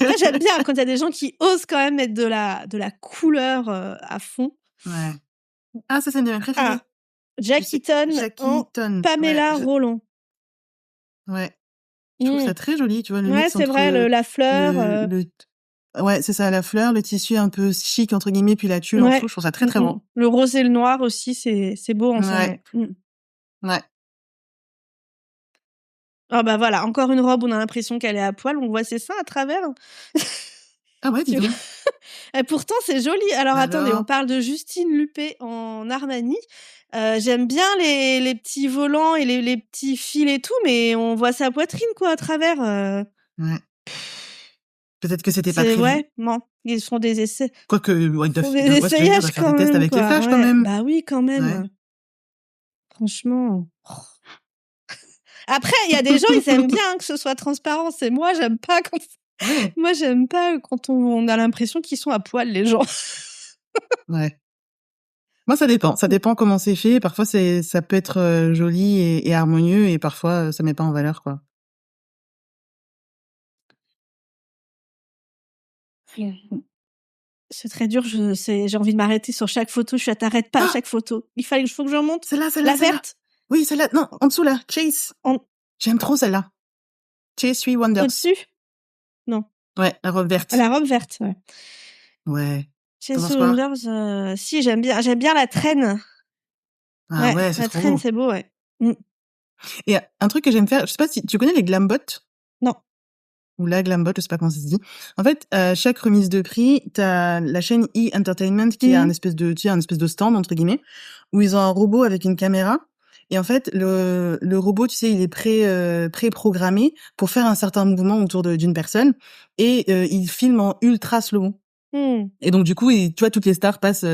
Moi, j'aime bien quand il y a des gens qui osent quand même mettre de la couleur, à fond. Ouais. Ah, ça, c'est une de mes préférées. Ah, Jack C'est Eaton Jackie en Eaton. Ouais, Pamela Roland. ouais. Je trouve Mmh. ça très joli, tu vois, le Ouais, mix c'est entre, vrai, la fleur, le ouais, c'est ça, la fleur, le tissu un peu «chic» entre guillemets, puis la tulle en dessous, ouais. je trouve ça très, très beau. Le rose et le noir aussi, c'est beau ensemble, Ouais, ouais. Mmh. ouais. Ah bah voilà, encore une robe, on a l'impression qu'elle est à poil, on voit ses seins à travers. Ah ouais, dis Tu vois? donc. Et pourtant c'est joli. Alors attendez, on Alors? parle de Justine Luppé en Armani. J'aime bien les petits volants et les petits fils et tout, mais on voit sa poitrine quoi à travers, Ouais. Peut-être que c'était pas c'est prévu. ouais, non, ils font des essais Quoique, ouais, ils font ils des doivent ouais, ce que je veux dire, ils essayages doivent faire des quand tests même avec les quoi, flashs quand ouais. même. Bah oui quand Ouais. même, franchement. Après il y a des gens, ils aiment bien que ce soit transparent, c'est moi j'aime pas quand Ouais, moi j'aime pas quand on a l'impression qu'ils sont à poil les gens. ouais. Moi, ça dépend. Ça dépend comment c'est fait. Parfois, ça peut être, joli et harmonieux et parfois, ça met pas en valeur, quoi. C'est très dur, j'ai envie de m'arrêter sur chaque photo, je suis à «T'arrêtes pas à Ah! chaque photo». Faut que j'en monte. Celle-là, celle-là, La celle-là! verte, Oui, celle-là. Non, en dessous là, Chase. en J'aime trop celle-là. Chase 3 Wonders. au-dessus? Non, Ouais, la robe verte. la robe verte, ouais. Ouais. Tu Chelsea penses quoi? Saunders, si j'aime bien la traîne. Ah Ouais, ouais, c'est la trop traîne, beau. c'est beau, ouais. Mmh. Et un truc que j'aime faire, je sais pas si tu connais les Glambot? Non. Ou la Glambot, je sais pas comment ça se dit. En fait, chaque remise de prix, t'as la chaîne E! Entertainment qui a Mmh. un espèce de, tu sais, un espèce de stand, entre guillemets, où ils ont un robot avec une caméra. Et en fait, le robot, tu sais, il est pré-programmé pour faire un certain mouvement autour d'une personne. Et il filme en ultra slow-mo. Mmh. Et donc du coup, tu vois, toutes les stars passent,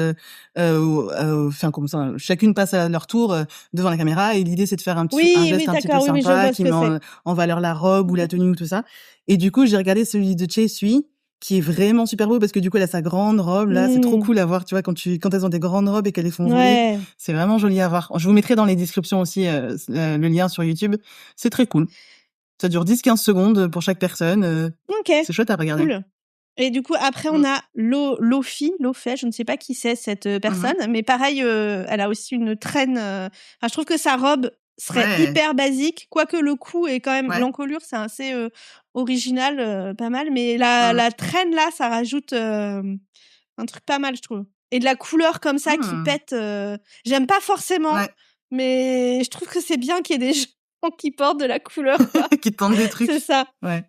enfin comme ça, chacune passe à leur tour devant la caméra. Et l'idée, c'est de faire un Oui, geste oui, un petit peu d'accord, oui, oui, je sympa, vois ce qui que met c'est. en valeur la robe ou la tenue ou tout ça. Et du coup, j'ai regardé celui de Chase Sui, qui est vraiment super beau parce que du coup, elle a sa grande robe là. C'est trop Mmh. cool à voir, tu vois, quand elles ont des grandes robes et qu'elles les font voler. Ouais. C'est vraiment joli à voir. Je vous mettrai dans les descriptions aussi le lien sur YouTube. C'est très cool. Ça dure 10-15 secondes pour chaque personne. OK, C'est chouette à regarder. cool. Et du coup, après, on Mm. a Lofé, je ne sais pas qui c'est cette personne, Mhm. mais pareil, elle a aussi une traîne. Enfin, je trouve que sa robe serait Ouais, hyper basique, quoique le cou est quand même. ouais. L'encolure, c'est assez original, pas mal, mais Mm. la traîne là, ça rajoute un truc pas mal, je trouve. et de la couleur comme ça qui pète. J'aime pas forcément, mais je trouve que c'est bien qu'il y ait des gens qui portent de la couleur. Qui tentent des trucs. C'est ça. Ouais.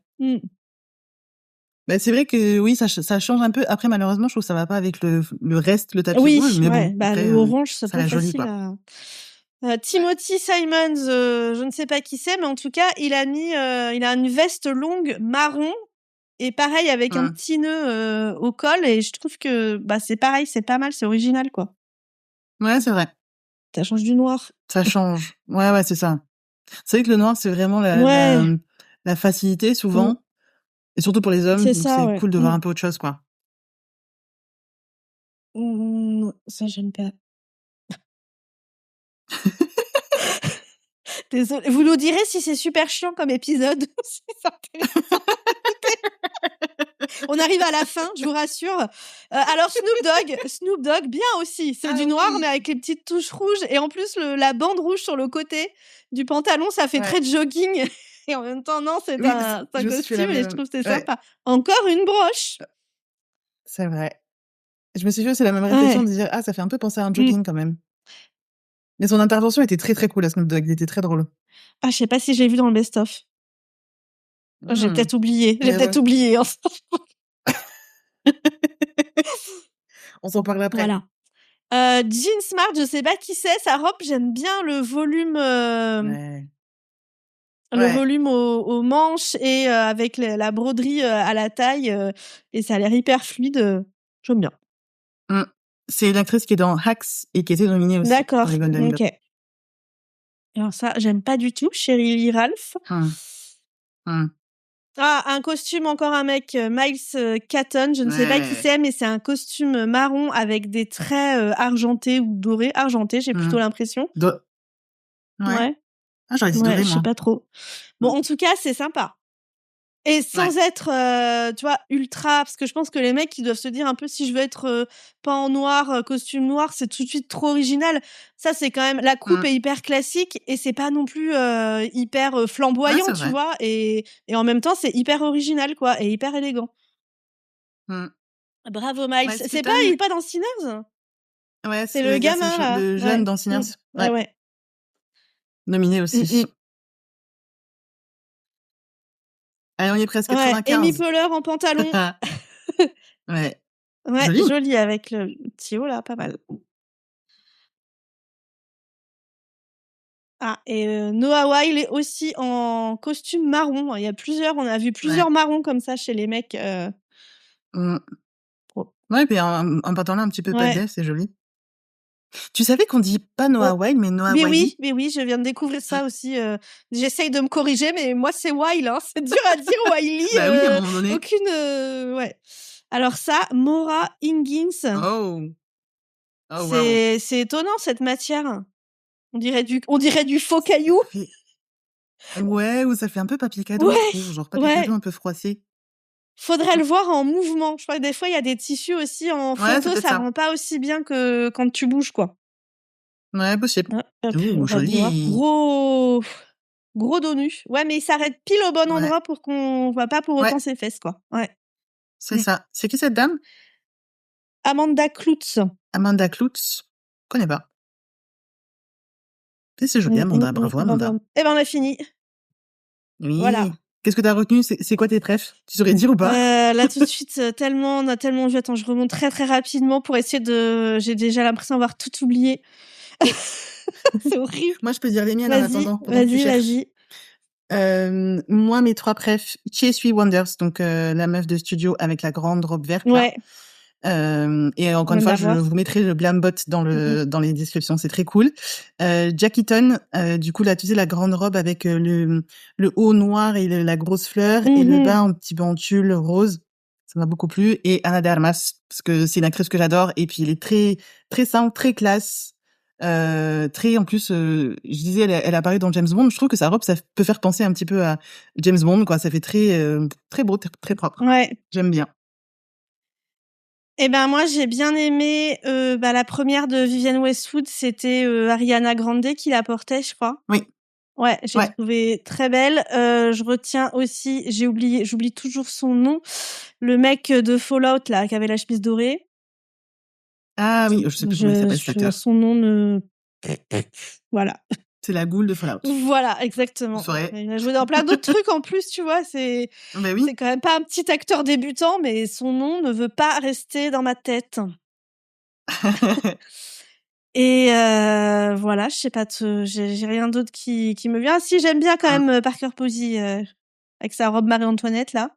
Bah, c'est vrai que oui, ça change un peu. Après, malheureusement, je trouve que ça va pas avec le reste, le tapis rouge. Mais bon, bah, après, le orange, c'est ça pas la jolie, facile quoi. Timothy Simons, je ne sais pas qui c'est, mais en tout cas, il a une veste longue marron et pareil avec un petit nœud au col, et je trouve que bah c'est pareil, c'est pas mal, c'est original, quoi. Ouais, c'est vrai. Ça change du noir. Ça change. Ouais, c'est ça. C'est vrai que le noir, c'est vraiment la facilité souvent. Et surtout pour les hommes, C'est donc ça, c'est cool de voir un peu autre chose, quoi. Ça, j'aime pas. Désolée. Vous nous direz si c'est super chiant comme épisode. Si c'est intéressant. On arrive à la fin, je vous rassure. Alors Snoop Dogg, bien aussi. C'est du noir, mais avec les petites touches rouges. Et en plus, la bande rouge sur le côté du pantalon, ça fait très jogging. Et en même temps, non, c'est un costume, et je trouve que c'est sympa. Encore une broche. C'est vrai. Je me suis dit, c'est la même réflexion de dire, ça fait un peu penser à un jogging quand même. Mais son intervention était très très cool à Snoop Dogg, il était très drôle. Je sais pas si j'ai vu dans le best-of. J'ai peut-être oublié. Hein. On s'en parle après. Voilà. Jean Smart, je sais pas qui c'est. Sa robe, j'aime bien le volume. Le volume aux manches et avec la broderie à la taille, et ça a l'air hyper fluide. J'aime bien. C'est une actrice qui est dans Hacks et qui était nominée aussi. D'accord. Pour les Golden Globes. Ok. Alors ça, j'aime pas du tout. Cheryl Lee Ralph. Un costume, encore un mec, Miles Catton. Je ne sais pas qui c'est, mais c'est un costume marron avec des traits argentés ou dorés. Argentés, j'ai plutôt l'impression. Ouais. J'aurais dit doré, je sais pas trop. Bon, en tout cas, c'est sympa. Et sans être, tu vois, ultra... Parce que je pense que les mecs, ils doivent se dire un peu, si je veux être pas en noir, costume noir, c'est tout de suite trop original. Ça, c'est quand même... La coupe est hyper classique et c'est pas non plus hyper flamboyant, tu vois. Et en même temps, c'est hyper original, quoi, et hyper élégant. Bravo, Miles. C'est pas, il est pas dans Sinners? Ouais, c'est le gamin, là. Le jeune dans Sinners. Ouais. Nominé aussi. Allez, on y est presque, 95. Amy Poehler en pantalon. Ouais, joli avec le petit haut, là, pas mal. Et Noah Wyle est aussi en costume marron. Il y a on a vu plusieurs marrons comme ça chez les mecs. Ouais, puis un pantalon un petit peu padlet, c'est joli. Tu savais qu'on dit pas Noah Wyle, mais Noah Wiley? Mais oui, je viens de découvrir ça aussi. J'essaye de me corriger, mais moi, c'est Wyle, hein. C'est dur à dire, Wiley. Bah oui, à un moment donné. Aucune... Alors ça, Maura Higgins. Wow. C'est étonnant, cette matière. On dirait du faux caillou. Ouais, ou ça fait un peu papier cadeau, je trouve. Genre papier cadeau un peu froissé. Faudrait le voir en mouvement. Je crois que des fois, il y a des tissus aussi en photo, ça rend pas aussi bien que quand tu bouges, quoi. Ouais, possible. Joli. Gros dos nu. Ouais, mais il s'arrête pile au bon endroit pour qu'on voit pas pour autant ses fesses, quoi. Ouais. C'est ça. C'est qui cette dame? Amanda Klutz. Amanda Klutz. Connais pas. C'est joli, Amanda. Bravo, Amanda. Eh ben, on a fini. Oui. Voilà. Qu'est-ce que t'as retenu? C'est quoi tes prefs? Tu saurais dire ou pas? Là, tout de suite, on a tellement vu. Attends, je remonte très, très rapidement pour essayer de... J'ai déjà l'impression d'avoir tout oublié. C'est horrible. Moi, je peux dire les miennes en attendant. Vas-y. Moi, mes 3 prefs, Chesui Wonders, donc la meuf de studio avec la grande robe verte. Ouais. Et encore une fois, je vous mettrai le Blambot dans les descriptions, c'est très cool. Jackie Ton, du coup là, tu sais, la grande robe avec le haut noir et la grosse fleur et le bas un petit peu en tulle rose, ça m'a beaucoup plu. Et Ana de Armas, parce que c'est une actrice que j'adore et puis elle est très très simple, très classe. Très en plus je disais elle apparaît dans James Bond, je trouve que sa robe ça peut faire penser un petit peu à James Bond, quoi. Ça fait très très beau, très propre. J'aime bien. Eh ben moi j'ai bien aimé la première de Vivienne Westwood, c'était Ariana Grande qui la portait, je crois. Oui. Ouais, j'ai trouvé très belle. Je retiens aussi, j'oublie toujours son nom, le mec de Fallout là qui avait la chemise dorée. Ah oui, je sais plus comment il s'appelle cet acteur. Son nom ne... Voilà. C'est la goule de Fallout. Voilà, exactement. Il a joué dans plein d'autres trucs en plus, tu vois. C'est quand même pas un petit acteur débutant, mais son nom ne veut pas rester dans ma tête. Et voilà, je sais pas, j'ai rien d'autre qui me vient. Si, j'aime bien quand même Parker Posey avec sa robe Marie-Antoinette là.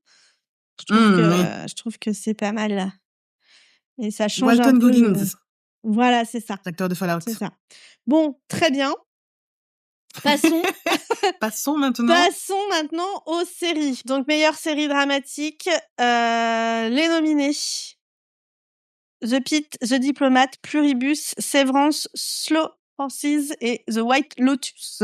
Je trouve que c'est pas mal. Et ça change Walton un peu. Goggins. Voilà, c'est ça. L'acteur de Fallout. C'est ça. Bon, très bien. Passons. Passons maintenant aux séries. Donc, meilleure série dramatique, les nominés. The Pitt, The Diplomat, Pluribus, Severance, Slow Horses et The White Lotus.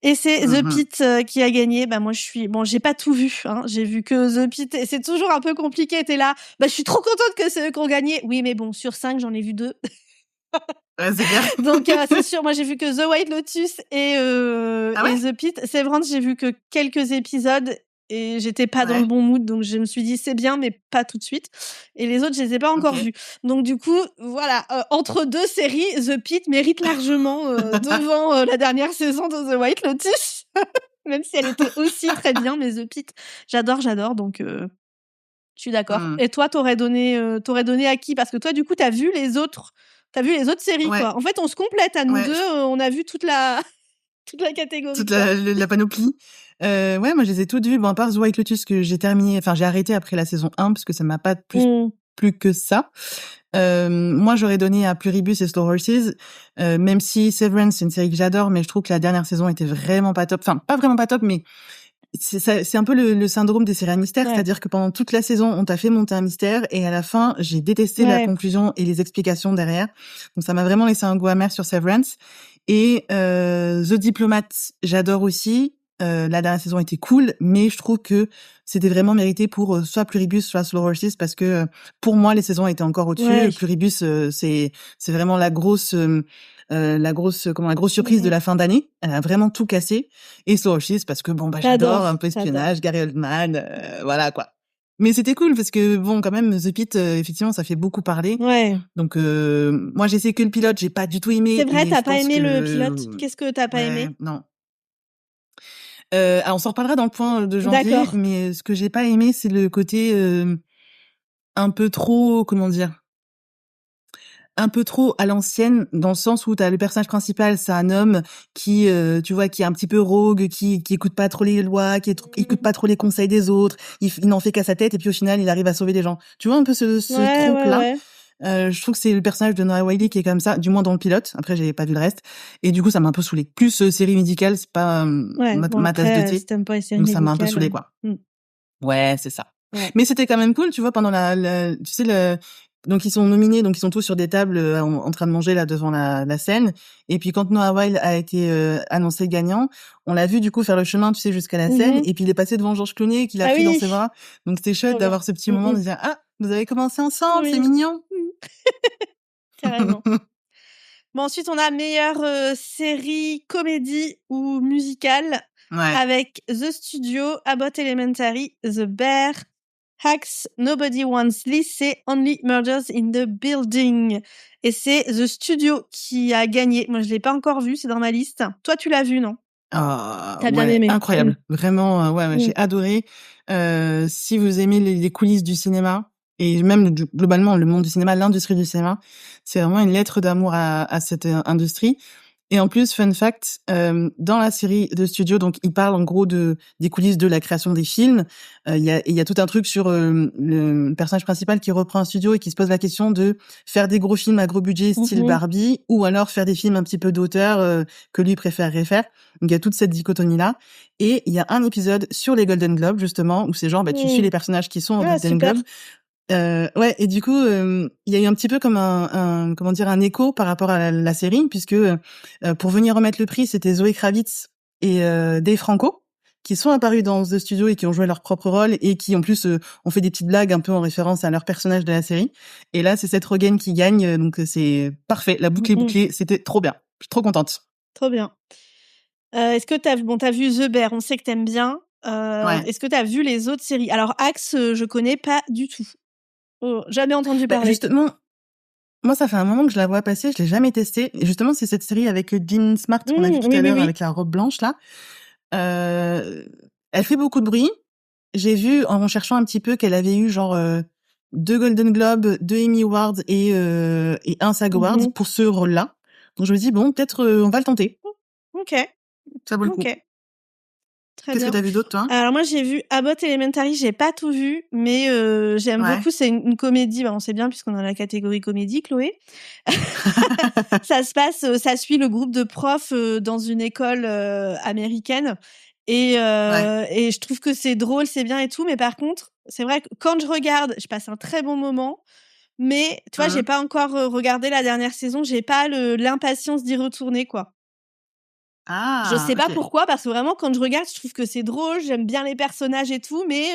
Et c'est The Pitt qui a gagné. Bah moi j'ai pas tout vu, hein. J'ai vu que The Pitt et c'est toujours un peu compliqué. T'es là, je suis trop contente que c'est eux qui ont gagné. Oui, mais bon, sur 5, j'en ai vu 2. Ouais, c'est clair. Donc c'est sûr, moi j'ai vu que The White Lotus et The Pitt. Severance, j'ai vu que quelques épisodes et j'étais pas dans le bon mood, donc je me suis dit c'est bien, mais pas tout de suite. Et les autres, je les ai pas encore vus. Donc du coup, voilà, entre deux séries, The Pitt mérite largement devant la dernière saison de The White Lotus, même si elle était aussi très bien. Mais The Pitt, j'adore, donc je suis d'accord. Et toi, t'aurais donné à qui? Parce que toi, du coup, t'as vu les autres séries, quoi. En fait, on se complète à nous deux. On a vu toute la catégorie. Toute la panoplie. Moi, je les ai toutes vues. Bon, à part The White Lotus que j'ai terminé, j'ai arrêté après la saison 1 parce que ça m'a pas plus que ça. Moi, j'aurais donné à Pluribus et Slow Horses, même si Severance, c'est une série que j'adore, mais je trouve que la dernière saison était vraiment pas top. Enfin, pas vraiment pas top, mais c'est un peu le syndrome des séries à mystère, c'est-à-dire que pendant toute la saison, on t'a fait monter un mystère et à la fin, j'ai détesté la conclusion et les explications derrière. Donc ça m'a vraiment laissé un goût amer sur Severance. Et The Diplomat, j'adore aussi. La dernière saison était cool, mais je trouve que c'était vraiment mérité pour soit Pluribus, soit Slow Horses, parce que pour moi, les saisons étaient encore au-dessus. Pluribus, c'est vraiment la grosse surprise de la fin d'année. Elle a vraiment tout cassé. Et Slow Horses, parce que j'adore un peu espionnage, Gary Oldman, voilà quoi. Mais c'était cool parce que quand même The Pitt, effectivement, ça fait beaucoup parler. Donc moi j'ai essayé que le pilote, j'ai pas du tout aimé. C'est vrai, t'as pas aimé le pilote? Qu'est-ce que t'as pas aimé? Non. Alors on s'en reparlera dans le point de janvier. D'accord. Mais ce que j'ai pas aimé, c'est le côté un peu trop, comment dire, un peu trop à l'ancienne, dans le sens où t'as le personnage principal, c'est un homme qui, tu vois, qui est un petit peu rogue, qui écoute pas trop les lois, qui écoute pas trop les conseils des autres, il n'en fait qu'à sa tête, et puis au final, il arrive à sauver les gens. Tu vois un peu ce trope-là. Je trouve que c'est le personnage de Noah Wiley qui est comme ça, du moins dans le pilote. Après, j'ai pas vu le reste. Et du coup, ça m'a un peu saoulé. Plus série médicale, c'est pas ma tasse de thé. Donc ça m'a un peu saoulé, quoi. Ouais, c'est ça. Mais c'était quand même cool, tu vois, pendant tu sais, donc ils sont nominés, donc ils sont tous sur des tables en train de manger là devant la scène. Et puis quand Noah Wiley a été annoncé gagnant, on l'a vu du coup faire le chemin, tu sais, jusqu'à la scène. Et puis il est passé devant Georges Clooney, qu'il a pris dans ses bras. Donc c'était chouette d'avoir ce petit moment de dire vous avez commencé ensemble, c'est mignon. Carrément. Bon, ensuite on a meilleure série comédie ou musicale avec The Studio, Abbott Elementary, The Bear, Hacks, Nobody Wants This et Only Murders in the Building. Et c'est The Studio qui a gagné. Moi, je l'ai pas encore vu, c'est dans ma liste. Toi, tu l'as vu, non? T'as bien aimé. Incroyable. Vraiment, j'ai adoré. Si vous aimez les coulisses du cinéma, et même globalement le monde du cinéma, l'industrie du cinéma, c'est vraiment une lettre d'amour à cette industrie. Et en plus, fun fact, dans la série de Studio, donc il parle en gros des coulisses de la création des films. Il y a tout un truc sur le personnage principal qui reprend un studio et qui se pose la question de faire des gros films à gros budget style Barbie, ou alors faire des films un petit peu d'auteur que lui préférerait faire. Donc il y a toute cette dichotomie là. Et il y a un épisode sur les Golden Globes justement où c'est genre tu suis les personnages qui sont aux Golden Globes. Et du coup, il y a eu un petit peu comme un écho par rapport à la série, puisque pour venir remettre le prix, c'était Zoé Kravitz et Dave Franco qui sont apparus dans The Studio et qui ont joué leur propre rôle et qui en plus ont fait des petites blagues un peu en référence à leur personnage de la série. Et là, c'est Seth Rogen qui gagne, donc c'est parfait. La boucle est bouclée, c'était trop bien. Je suis trop contente. Trop bien. Est-ce que t'as vu The Bear? On sait que t'aimes bien. Est-ce que t'as vu les autres séries? Alors Axe, je connais pas du tout. Oh, jamais entendu parler. Justement, Moi, ça fait un moment que je la vois passer, je l'ai jamais testée. Et justement, c'est cette série avec Jean Smart qu'on a vu tout à l'heure avec la robe blanche, là. Elle fait beaucoup de bruit. J'ai vu, en cherchant un petit peu, qu'elle avait eu genre 2 Golden Globes, 2 Emmy Awards et 1 SAG Awards pour ce rôle-là. Donc je me dis, bon, peut-être on va le tenter. Ok. Ça vaut le coup. Très Qu'est-ce bien. que t'as vu d'autre, toi? Alors moi, j'ai vu Abbott Elementary, j'ai pas tout vu, mais j'aime beaucoup. C'est une comédie, on sait bien puisqu'on est dans la catégorie comédie, Chloé. Ça se passe, ça suit le groupe de profs dans une école américaine. Et je trouve que c'est drôle, c'est bien et tout, mais par contre, c'est vrai que quand je regarde, je passe un très bon moment, mais tu vois, j'ai pas encore regardé la dernière saison, j'ai pas l'impatience d'y retourner, quoi. Je sais pas pourquoi, parce que vraiment, quand je regarde, je trouve que c'est drôle, j'aime bien les personnages et tout, mais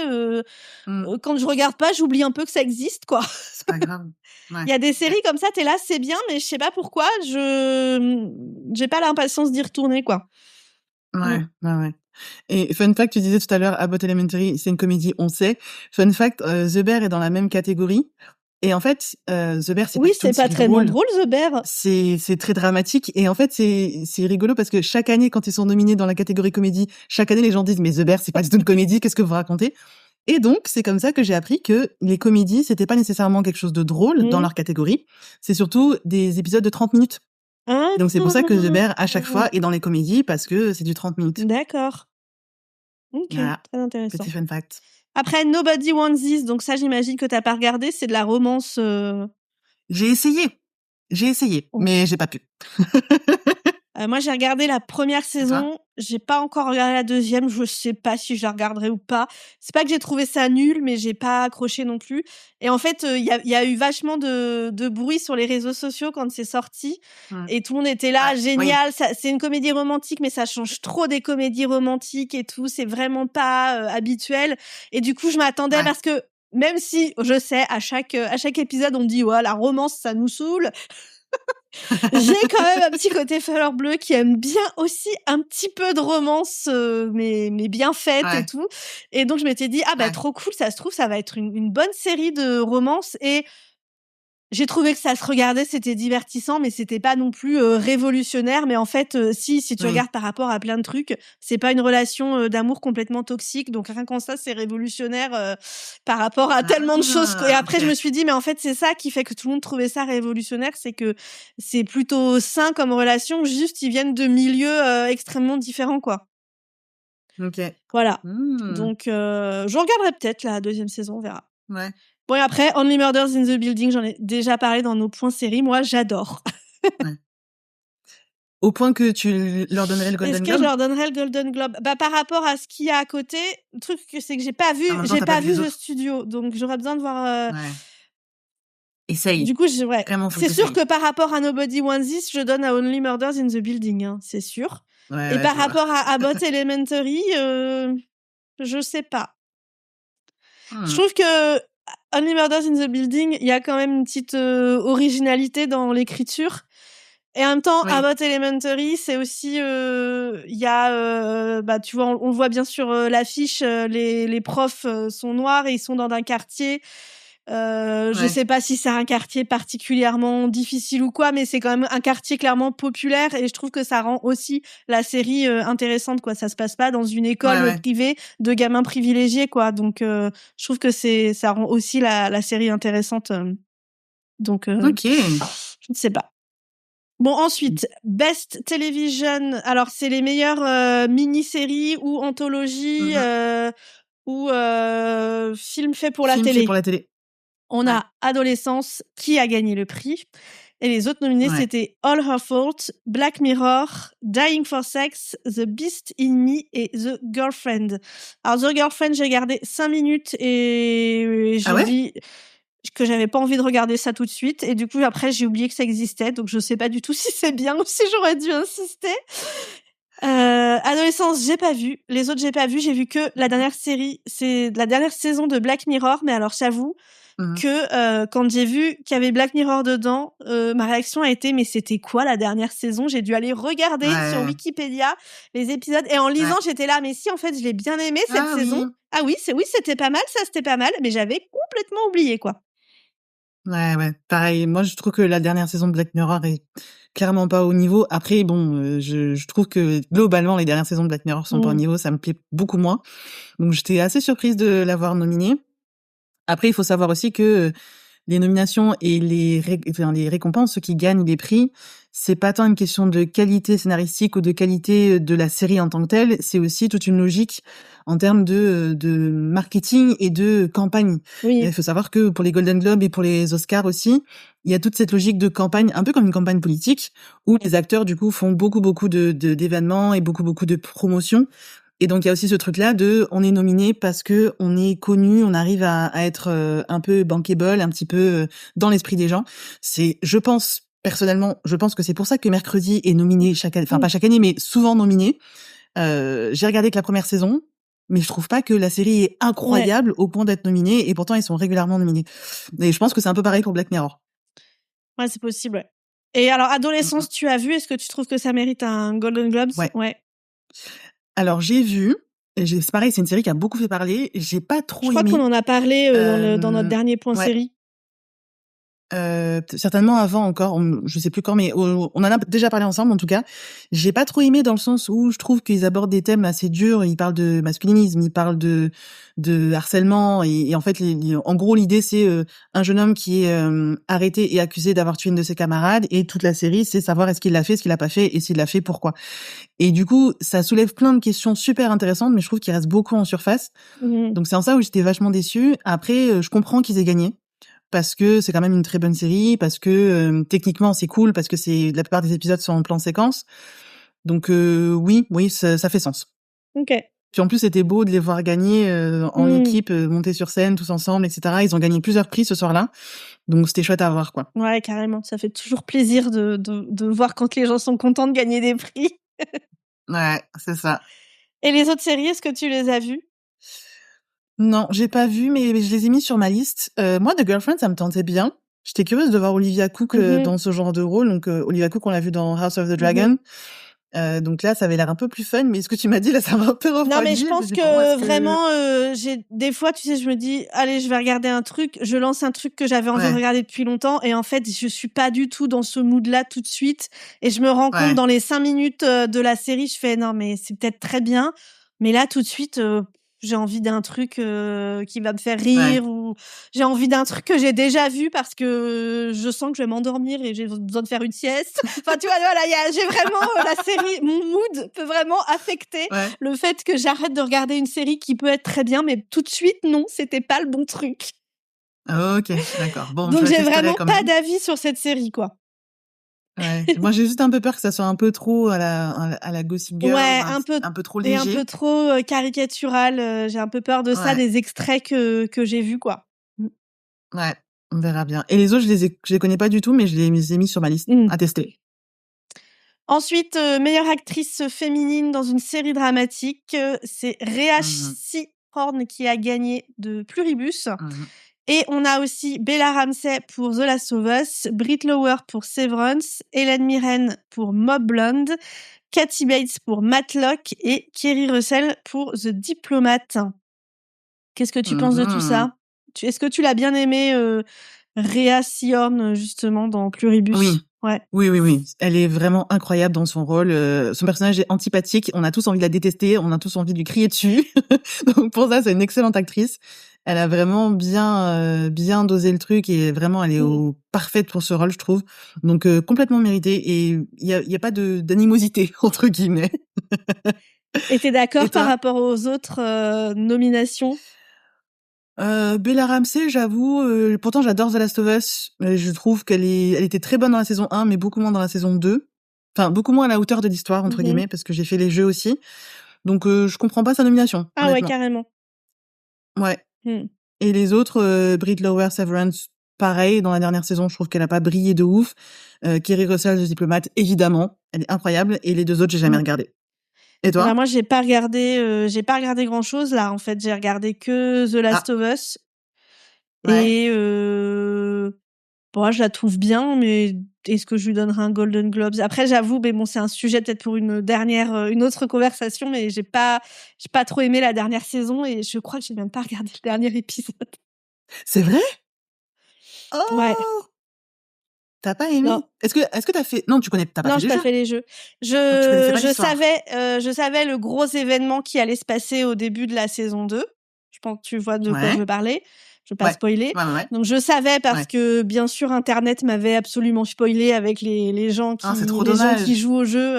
quand je regarde pas, j'oublie un peu que ça existe, quoi. C'est pas grave. Il y a des séries comme ça, t'es là, c'est bien, mais je sais pas pourquoi, j'ai pas l'impatience d'y retourner, quoi. Ouais. Et fun fact, tu disais tout à l'heure, Abbott Elementary, c'est une comédie, on sait. Fun fact, The Bear est dans la même catégorie. Et en fait, The Bear, c'est pas très drôle, The Bear. C'est très dramatique. Et en fait, c'est rigolo parce que chaque année, quand ils sont nominés dans la catégorie comédie, chaque année, les gens disent, mais The Bear, c'est pas du tout une comédie, qu'est-ce que vous racontez? Et donc, c'est comme ça que j'ai appris que les comédies, c'était pas nécessairement quelque chose de drôle dans leur catégorie. C'est surtout des épisodes de 30 minutes. Donc c'est pour ça que The Bear, à chaque fois, est dans les comédies parce que c'est du 30 minutes. D'accord. Ok, voilà. très intéressant. Petit fun fact. Après, Nobody Wants This, donc ça, j'imagine que t'as pas regardé, c'est de la romance. J'ai essayé, mais j'ai pas pu. Moi, j'ai regardé la première saison, j'ai pas encore regardé la deuxième, je sais pas si je la regarderai ou pas. C'est pas que j'ai trouvé ça nul, mais j'ai pas accroché non plus. Et en fait, il y a eu vachement de bruit sur les réseaux sociaux quand c'est sorti. Et tout le monde était là, génial, c'est une comédie romantique, mais ça change trop des comédies romantiques et tout, c'est vraiment pas habituel. Et du coup, je m'attendais parce que, même si, je sais, à chaque épisode, on dit, ouais, la romance, ça nous saoule. J'ai quand même un petit côté fleur bleue qui aime bien aussi un petit peu de romance, mais bien faite et tout. Et donc, je m'étais dit, trop cool, ça se trouve, ça va être une bonne série de romance. Et j'ai trouvé que ça se regardait, c'était divertissant, mais c'était pas non plus révolutionnaire. Mais en fait, si tu regardes par rapport à plein de trucs, c'est pas une relation d'amour complètement toxique. Donc rien qu'en ça, c'est révolutionnaire par rapport à tellement de choses. Et après, je me suis dit, mais en fait, c'est ça qui fait que tout le monde trouvait ça révolutionnaire, c'est que c'est plutôt sain comme relation. Juste, ils viennent de milieux extrêmement différents, quoi. Ok. Voilà. Donc, je regarderai peut-être la deuxième saison, on verra. Ouais. Bon, et après, Only Murders in the Building, j'en ai déjà parlé dans nos points séries. Moi, j'adore. Au point que tu leur donnerais le Golden Globe? Est-ce que je leur donnerais le Golden Globe? Par rapport à ce qu'il y a à côté, le truc, c'est que j'ai pas vu The Studio. Donc, j'aurais besoin de voir... Essaye. Du coup, c'est sûr que par rapport à Nobody Wants This, je donne à Only Murders in the Building, hein, c'est sûr. Et par rapport à Abbott Elementary, je sais pas. Je trouve que Only Murders in the Building, il y a quand même une petite originalité dans l'écriture. Et en même temps, Abbott Elementary, c'est aussi, il y a, tu vois, on le voit bien sur l'affiche, les profs sont noirs et ils sont dans un quartier. Je sais pas si c'est un quartier particulièrement difficile ou quoi, mais c'est quand même un quartier clairement populaire et je trouve que ça rend aussi la série intéressante, quoi. Ça se passe pas dans une école privée de gamins privilégiés, quoi. Donc, je trouve que ça rend aussi la série intéressante. Donc, je ne sais pas. Bon, ensuite, Best Television. Alors, c'est les meilleures mini-séries ou anthologies ou films faits pour la télé. On a Adolescence qui a gagné le prix. Et les autres nominés, c'était All Her Fault, Black Mirror, Dying for Sex, The Beast in Me et The Girlfriend. Alors, The Girlfriend, j'ai regardé 5 minutes et j'ai dit que j'avais pas envie de regarder ça tout de suite. Et du coup, après, j'ai oublié que ça existait. Donc, je sais pas du tout si c'est bien ou si j'aurais dû insister. Adolescence, j'ai pas vu. Les autres, j'ai pas vu. J'ai vu que la dernière série, c'est la dernière saison de Black Mirror. Mais alors, j'avoue que quand j'ai vu qu'il y avait Black Mirror dedans, ma réaction a été mais c'était quoi la dernière saison? J'ai dû aller regarder sur Wikipédia les épisodes et en lisant j'étais là mais si en fait je l'ai bien aimé cette saison. Ah oui, c'était pas mal, ça c'était pas mal, mais j'avais complètement oublié quoi. Ouais, pareil. Moi, je trouve que la dernière saison de Black Mirror est clairement pas au niveau. Après, bon, je trouve que globalement, les dernières saisons de Black Mirror sont pas au niveau. Ça me plaît beaucoup moins. Donc, j'étais assez surprise de l'avoir nominé. Après, il faut savoir aussi que les nominations et les récompenses, ceux qui gagnent les prix, c'est pas tant une question de qualité scénaristique ou de qualité de la série en tant que telle, c'est aussi toute une logique en termes de marketing et de campagne. Oui. Il faut savoir que pour les Golden Globes et pour les Oscars aussi, il y a toute cette logique de campagne, un peu comme une campagne politique, où les acteurs, du coup, font beaucoup d'événements et beaucoup de promotions. Et donc il y a aussi ce truc-là de on est nominé parce que on est connu, on arrive à être un peu bankable, un petit peu dans l'esprit des gens. Personnellement, je pense que c'est pour ça que Mercredi est nominé chaque année, enfin pas chaque année, mais souvent nominé. J'ai regardé que la première saison, mais je trouve pas que la série est incroyable au point d'être nominée, et pourtant ils sont régulièrement nominés. Et je pense que c'est un peu pareil pour Black Mirror. Ouais, c'est possible. Ouais. Et alors, Adolescence, tu as vu? Est-ce que tu trouves que ça mérite un Golden Globes? Ouais. Alors j'ai vu, c'est pareil, c'est une série qui a beaucoup fait parler. J'ai pas trop aimé. Je crois qu'on en a parlé dans notre dernier point série. Certainement avant encore, je sais plus quand, mais on en a déjà parlé ensemble en tout cas. J'ai pas trop aimé dans le sens où je trouve qu'ils abordent des thèmes assez durs. Ils parlent de masculinisme, ils parlent de harcèlement, et en fait, en gros, l'idée c'est un jeune homme qui est arrêté et accusé d'avoir tué une de ses camarades, et toute la série c'est savoir est-ce qu'il l'a fait, est-ce qu'il l'a pas fait, et s'il l'a fait, pourquoi. Et du coup, ça soulève plein de questions super intéressantes, mais je trouve qu'il reste beaucoup en surface. Donc c'est en ça où j'étais vachement déçue. Après, je comprends qu'ils aient gagné, parce que c'est quand même une très bonne série, parce que techniquement c'est cool, parce que la plupart des épisodes sont en plan séquence. Donc oui, ça fait sens. Ok. Puis en plus c'était beau de les voir gagner en équipe, monter sur scène tous ensemble, etc. Ils ont gagné plusieurs prix ce soir-là, donc c'était chouette à voir, quoi. Ouais, carrément. Ça fait toujours plaisir de voir quand les gens sont contents de gagner des prix. Ouais, c'est ça. Et les autres séries, est-ce que tu les as vues? Non, j'ai pas vu, mais je les ai mis sur ma liste. Moi, The Girlfriend, ça me tentait bien. J'étais curieuse de voir Olivia Cooke dans ce genre de rôle. Donc, Olivia Cooke, on l'a vu dans House of the Dragon. Donc là, ça avait l'air un peu plus fun. Mais ce que tu m'as dit, là, ça m'a un peu refroidi. Non, mais je pense que vraiment, des fois, tu sais, je me dis, allez, je vais regarder un truc. Je lance un truc que j'avais envie de regarder depuis longtemps. Et en fait, je suis pas du tout dans ce mood-là tout de suite. Et je me rends compte dans les 5 minutes de la série, je fais, non, mais c'est peut-être très bien. Mais là, tout de suite, j'ai envie d'un truc qui va me faire rire, ou j'ai envie d'un truc que j'ai déjà vu parce que je sens que je vais m'endormir et j'ai besoin de faire une sieste. Enfin, tu vois, voilà, j'ai vraiment la série, mon mood peut vraiment affecter le fait que j'arrête de regarder une série qui peut être très bien, mais tout de suite, non, c'était pas le bon truc. Ok, d'accord. Bon, donc j'ai vraiment pas d'avis sur cette série, quoi. Ouais. Moi, j'ai juste un peu peur que ça soit un peu trop à la Gossip Girl. Ouais, un peu trop léger. Et un peu trop caricatural. J'ai un peu peur de ça, des extraits que j'ai vus, quoi. Ouais, on verra bien. Et les autres, je les connais pas du tout, mais je les ai mis sur ma liste à tester. Ensuite, meilleure actrice féminine dans une série dramatique, c'est Rhea Seehorn qui a gagné de Pluribus. Et on a aussi Bella Ramsey pour The Last of Us, Britt Lower pour Severance, Helen Mirren pour Mob Blonde, Kathy Bates pour Matlock et Kerry Russell pour The Diplomat. Qu'est-ce que tu penses de tout ça? Est-ce que tu l'as bien aimée, Rhea Seehorn, justement, dans Pluribus? Oui. Ouais. Oui. Elle est vraiment incroyable dans son rôle. Son personnage est antipathique. On a tous envie de la détester. On a tous envie de lui crier dessus. Donc pour ça, c'est une excellente actrice. Elle a vraiment bien dosé le truc, et vraiment, elle est parfaite pour ce rôle, je trouve. Donc complètement mérité, et il y a pas d'animosité entre guillemets. Et t'es d'accord par rapport aux autres nominations? Bella Ramsey, j'avoue, pourtant j'adore The Last of Us, je trouve elle était très bonne dans la saison 1, mais beaucoup moins dans la saison 2. Enfin, beaucoup moins à la hauteur de l'histoire, entre guillemets, parce que j'ai fait les jeux aussi. Donc je comprends pas sa nomination. Ah honnêtement. ouais, carrément. Ouais. Et les autres, Britt Lower, Severance, pareil, dans la dernière saison, je trouve qu'elle a pas brillé de ouf. Kerry Russell, The Diplomat, évidemment, elle est incroyable. Et les deux autres, j'ai jamais regardé. Et toi? Alors moi, j'ai pas regardé grand chose là. En fait, j'ai regardé que The Last of Us. Et bon, je la trouve bien, mais est-ce que je lui donnerai un Golden Globes? Après, j'avoue, mais bon, c'est un sujet peut-être pour une autre conversation, mais j'ai pas trop aimé la dernière saison, et je crois que j'ai même pas regardé le dernier épisode. C'est vrai? Ouais. Oh! T'as pas aimé? Non. Est-ce que t'as fait... Non, t'as pas Non, fait j'ai les pas jeux. fait les jeux. Donc tu connaissais pas l'histoire. Je savais le gros événement qui allait se passer au début de la saison 2. Je pense que tu vois de quoi je Ouais. veux parler. Je veux pas Ouais. spoiler. Ouais. Donc je savais parce Ouais. que bien sûr Internet m'avait absolument spoilé avec les gens Ah, c'est qui trop les gens qui dommage. jouent au jeu.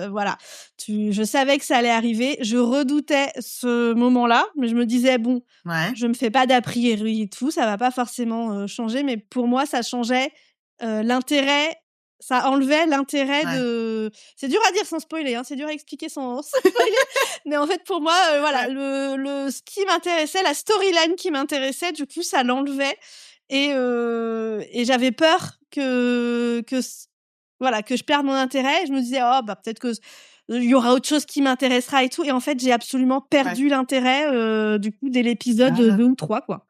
Voilà. Je savais que ça allait arriver. Je redoutais ce moment-là, mais je me disais bon, Ouais. je me fais pas d'a priori et tout, ça va pas forcément changer. Mais pour moi, ça changeait l'intérêt. Ça enlevait l'intérêt Ouais. de... C'est dur à dire sans spoiler, hein, c'est dur à expliquer sans spoiler. Mais en fait, pour moi, voilà, Ouais. ce qui m'intéressait, la storyline qui m'intéressait, du coup, ça l'enlevait. Et j'avais peur voilà, que je perde mon intérêt. Et je me disais, oh, bah, peut-être que il y aura autre chose qui m'intéressera et tout. Et en fait, j'ai absolument perdu Ouais. l'intérêt, du coup, dès l'épisode Ah. 2 ou 3, quoi.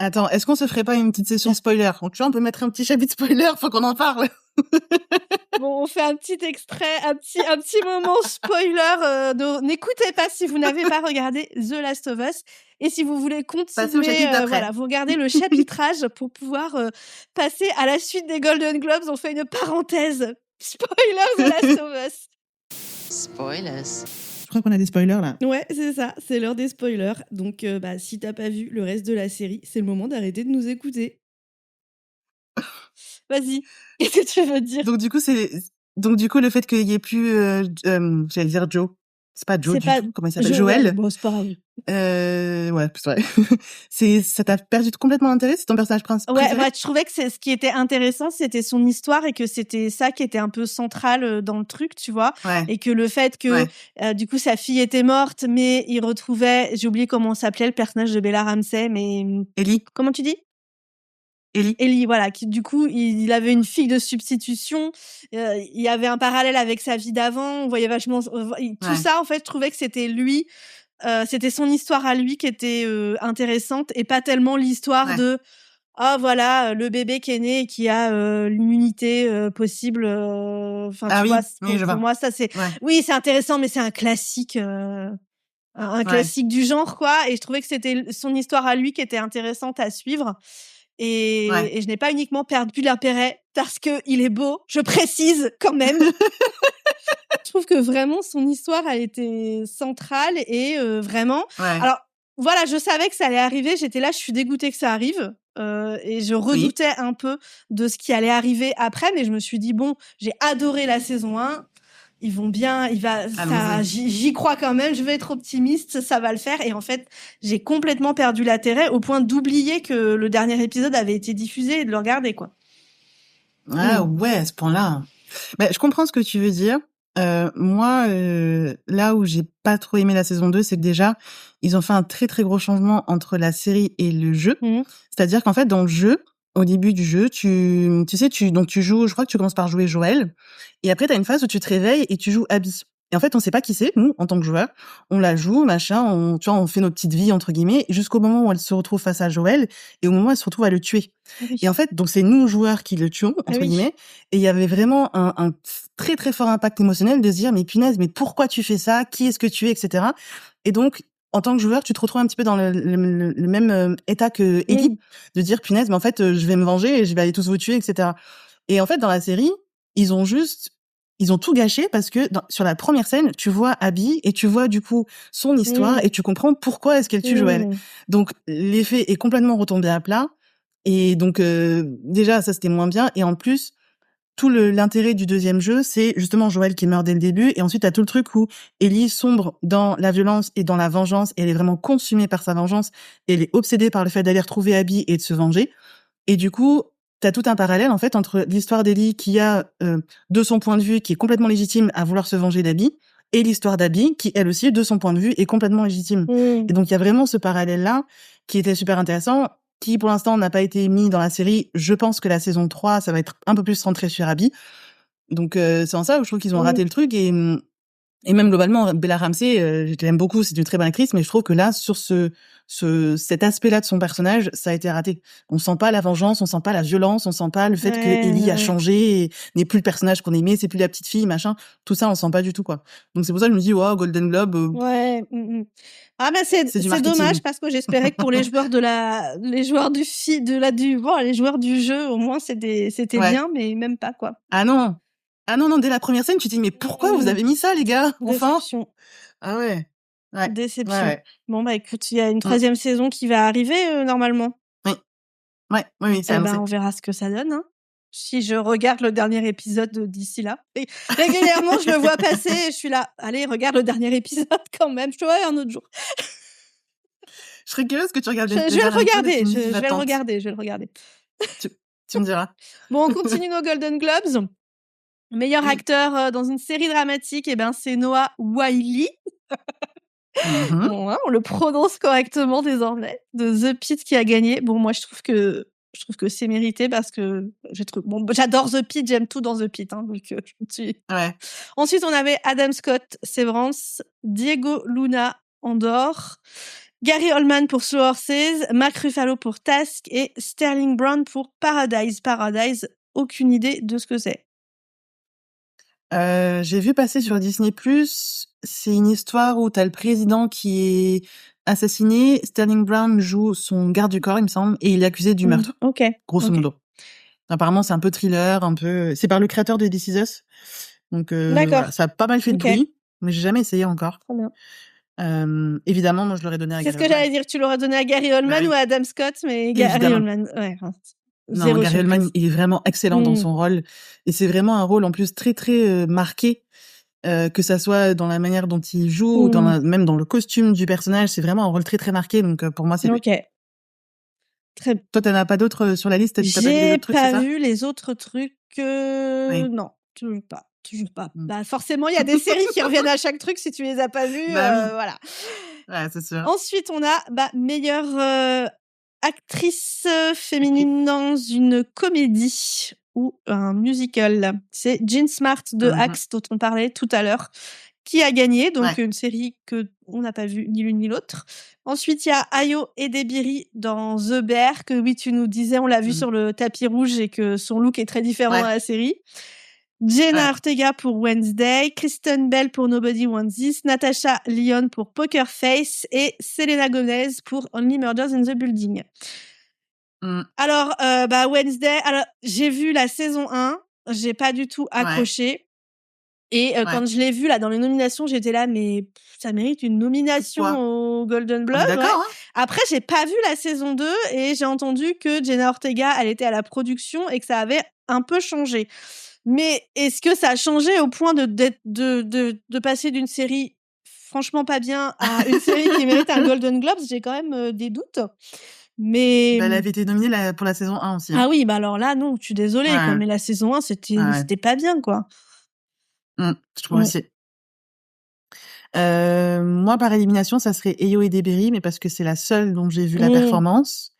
Attends, est-ce qu'on se ferait pas une petite session spoiler? Donc, tu vois, on peut mettre un petit chapitre spoiler, faut qu'on en parle. Bon, on fait un petit extrait, un petit moment spoiler. N'écoutez pas si vous n'avez pas regardé The Last of Us. Et si vous voulez Passez au continuer, chapitre d'après. voilà, vous regardez le chapitrage pour pouvoir passer à la suite des Golden Globes. On fait une parenthèse. Spoiler The Last of Us. Spoilers. Je crois qu'on a des spoilers, là. Ouais, c'est ça, c'est l'heure des spoilers. Donc, bah, si t'as pas vu le reste de la série, c'est le moment d'arrêter de nous écouter. Vas-y, qu'est-ce que tu veux dire? Donc, du coup, le fait qu'il y ait plus, j'allais dire Joe. C'est pas Joe C'est du pas tout. Comment il s'appelle? Joël. Bon, c'est pas grave. Ouais, c'est vrai. Ça t'a perdu complètement l'intérêt? C'est ton personnage principal? Ouais, bah, je trouvais que ce qui était intéressant, c'était son histoire et que c'était ça qui était un peu central dans le truc, tu vois. Ouais. Et que le fait que, du coup, sa fille était morte, mais il retrouvait, j'ai oublié comment s'appelait le personnage de Bella Ramsey, mais... Ellie. Comment tu dis? Ellie, voilà, qui du coup, il avait une fille de substitution. Il y avait un parallèle avec sa vie d'avant. On voyait vachement tout ça. En fait, je trouvais que c'était lui, c'était son histoire à lui qui était intéressante et pas tellement l'histoire de voilà le bébé qui est né et qui a l'immunité possible. Enfin, tu vois, pour moi, ça c'est oui, c'est intéressant, mais c'est un classique. Un classique du genre, quoi. Et je trouvais que c'était son histoire à lui qui était intéressante à suivre. Et je n'ai pas uniquement perdu l'intérêt parce que il est beau, je précise quand même. Je trouve que vraiment son histoire a été centrale et vraiment. Alors voilà, je savais que ça allait arriver. J'étais là, je suis dégoûtée que ça arrive et je redoutais un peu de ce qui allait arriver après, mais je me suis dit bon, j'ai adoré la saison 1. Ils vont bien, j'y crois quand même, je vais être optimiste, ça va le faire. Et en fait, j'ai complètement perdu l'intérêt au point d'oublier que le dernier épisode avait été diffusé et de le regarder, quoi. Ah ouais, à ce point-là. Bah, je comprends ce que tu veux dire. Moi, là où j'ai pas trop aimé la saison 2, c'est que déjà, ils ont fait un très très gros changement entre la série et le jeu. C'est-à-dire qu'en fait, dans le jeu, au début du jeu, tu joues, je crois que tu commences par jouer Joël, et après t'as une phase où tu te réveilles et tu joues Abby. Et en fait, on sait pas qui c'est, nous, en tant que joueur. On la joue, machin, tu vois, on fait nos petites vies, entre guillemets, jusqu'au moment où elle se retrouve face à Joël, et au moment où elle se retrouve à le tuer. Et en fait, donc c'est nous, joueurs, qui le tuons, entre guillemets, et il y avait vraiment un très très fort impact émotionnel de se dire, mais punaise, mais pourquoi tu fais ça? Qui est-ce que tu es, etc. Et donc, en tant que joueur, tu te retrouves un petit peu dans le même état que Ellie, de dire, punaise, mais en fait, je vais me venger et je vais aller tous vous tuer, etc. Et en fait, dans la série, ils ont tout gâché parce que sur la première scène, tu vois Abby et tu vois du coup son histoire et tu comprends pourquoi est-ce qu'elle tue Joël. Donc l'effet est complètement retombé à plat et donc déjà ça c'était moins bien et en plus tout l'intérêt du deuxième jeu, c'est justement Joël qui meurt dès le début et ensuite t'as tout le truc où Ellie sombre dans la violence et dans la vengeance et elle est vraiment consumée par sa vengeance et elle est obsédée par le fait d'aller retrouver Abby et de se venger. Et du coup, t'as tout un parallèle en fait entre l'histoire d'Ellie qui a de son point de vue qui est complètement légitime à vouloir se venger d'Abby et l'histoire d'Abby qui elle aussi de son point de vue est complètement légitime. Et donc il y a vraiment ce parallèle là qui était super intéressant, qui pour l'instant n'a pas été mis dans la série. Je pense que la saison 3 ça va être un peu plus centré sur Abby. Donc c'est en ça où je trouve qu'ils ont raté le truc et Et même globalement, Bella Ramsey, je l'aime beaucoup, c'est une très bonne actrice, mais je trouve que là, sur cet aspect-là de son personnage, ça a été raté. On sent pas la vengeance, on sent pas la violence, on sent pas le fait que Ellie a changé et n'est plus le personnage qu'on aimait, c'est plus la petite fille, machin. Tout ça, on sent pas du tout, quoi. Donc c'est pour ça que je me dis, wow, Golden Globe. Ouais. Ah bah c'est dommage parce que j'espérais que pour les joueurs les joueurs du jeu, au moins c'était bien, mais même pas, quoi. Ah non, dès la première scène, tu te dis, mais pourquoi vous avez mis ça, les gars? Enfin. Déception. Ah ouais. Déception. Ouais. Bon, bah écoute, il y a une 3e saison qui va arriver, normalement. Oui, c'est annoncé. On verra ce que ça donne, hein. Si je regarde le dernier épisode d'ici là. Et régulièrement, je le vois passer et je suis là, allez, regarde le dernier épisode quand même. Je te vois un autre jour. Je serais curieuse que tu regardes. Je vais le regarder. Je vais le regarder. Tu me diras. Bon, on continue nos Golden Globes. Meilleur acteur dans une série dramatique, c'est Noah Wyle. Bon, hein, on le prononce correctement désormais. De The Pitt qui a gagné. Bon, moi, je trouve que c'est mérité parce que j'adore The Pitt, j'aime tout dans The Pitt. Hein, donc, Ouais. Ensuite, on avait Adam Scott, Severance, Diego Luna, Andor, Gary Oldman pour Slow Horses, Mark Ruffalo pour Task et Sterling Brown pour Paradise. Paradise, aucune idée de ce que c'est. J'ai vu passer sur Disney+, c'est une histoire où t'as le président qui est assassiné, Sterling Brown joue son garde du corps, il me semble, et il est accusé du meurtre. Ok. Grosso modo. Apparemment, c'est un peu thriller, c'est par le créateur de This Is Us. Donc, voilà, ça a pas mal fait de bruit, mais j'ai jamais essayé encore. Très bien. Évidemment, moi, je l'aurais donné à Gary Oldman. C'est ce que j'allais dire, tu l'aurais donné à Gary Oldman ou à Adam Scott, mais Gary Oldman, ouais. Non, Gary Oldman, il est vraiment excellent dans son rôle. Et c'est vraiment un rôle, en plus, très, très marqué. Que ça soit dans la manière dont il joue, ou même dans le costume du personnage. C'est vraiment un rôle très, très marqué. Donc, pour moi, c'est lui. Ok. Très... Toi, t'en as pas d'autres sur la liste? J'ai pas vu les autres trucs. Non, toujours pas. Bah, forcément, il y a des séries qui reviennent à chaque truc si tu les as pas vues. Voilà. Ouais, c'est sûr. Ensuite, on a meilleure actrice féminine dans une comédie ou un musical. C'est Jean Smart de Axe, dont on parlait tout à l'heure, qui a gagné. Donc, une série que on n'a pas vue ni l'une ni l'autre. Ensuite, il y a Ayo Edebiri dans The Bear, que oui, tu nous disais, on l'a vu sur le tapis rouge et que son look est très différent dans la série. Jenna Ortega pour Wednesday, Kristen Bell pour Nobody Wants This, Natasha Lyonne pour Poker Face et Selena Gomez pour Only Murders in the Building. Alors, Wednesday, j'ai vu la saison 1, j'ai pas du tout accroché. Et quand je l'ai vu là dans les nominations, j'étais là, mais ça mérite une nomination au Golden Globe. D'accord. Hein. Après, j'ai pas vu la saison 2 et j'ai entendu que Jenna Ortega, elle était à la production et que ça avait un peu changé. Mais est-ce que ça a changé au point de passer d'une série franchement pas bien à une série qui mérite un Golden Globes? J'ai quand même des doutes. Mais elle avait été nominée pour la saison 1 aussi. Ah oui, alors là, non, je suis désolée. Quoi, mais la saison 1, c'était pas bien, quoi. Je trouve aussi. Moi, par élimination, ça serait Ayo Edebiri, mais parce que c'est la seule dont j'ai vu la performance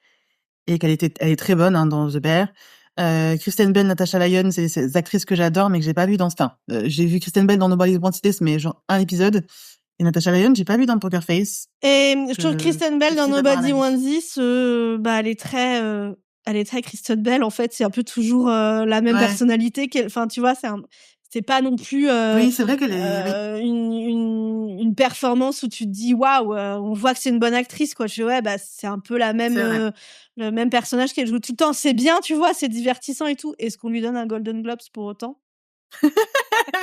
et elle est très bonne dans The Bear. Kristen Bell, Natasha Lyonne, c'est des actrices que j'adore, mais que j'ai pas vu dans ce temps. J'ai vu Kristen Bell dans Nobody Wants This, mais genre un épisode. Et Natasha Lyonne, j'ai pas vu dans Poker Face. Et je trouve Kristen Bell dans Nobody Wants This, elle est très Kristen Bell, en fait. C'est un peu toujours la même personnalité. Enfin, tu vois, c'est pas non plus oui, c'est vrai qu'elle est une performance où tu te dis waouh, on voit que c'est une bonne actrice, quoi. C'est un peu le même personnage qu'elle joue tout le temps. C'est bien, tu vois, c'est divertissant et tout. Est-ce qu'on lui donne un Golden Globes pour autant?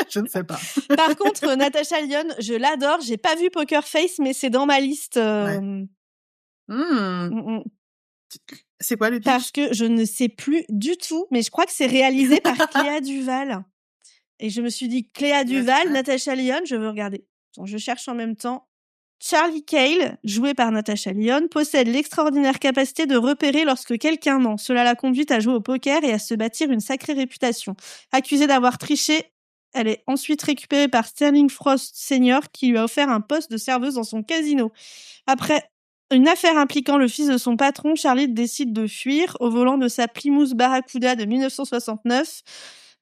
Je ne sais pas. Par contre, Natasha Lyonne, je l'adore. J'ai pas vu Poker Face, mais c'est dans ma liste. C'est quoi le pitch? Parce que je ne sais plus du tout, mais je crois que c'est réalisé par Cléa Duval. Et je me suis dit, Cléa Duval, Natasha Lyonne, je veux regarder. Attends, je cherche en même temps. Charlie Cale, joué par Natasha Lyonne, possède l'extraordinaire capacité de repérer lorsque quelqu'un ment. Cela l'a conduite à jouer au poker et à se bâtir une sacrée réputation. Accusée d'avoir triché, elle est ensuite récupérée par Sterling Frost Sr. qui lui a offert un poste de serveuse dans son casino. Après une affaire impliquant le fils de son patron, Charlie décide de fuir au volant de sa Plymouth Barracuda de 1969.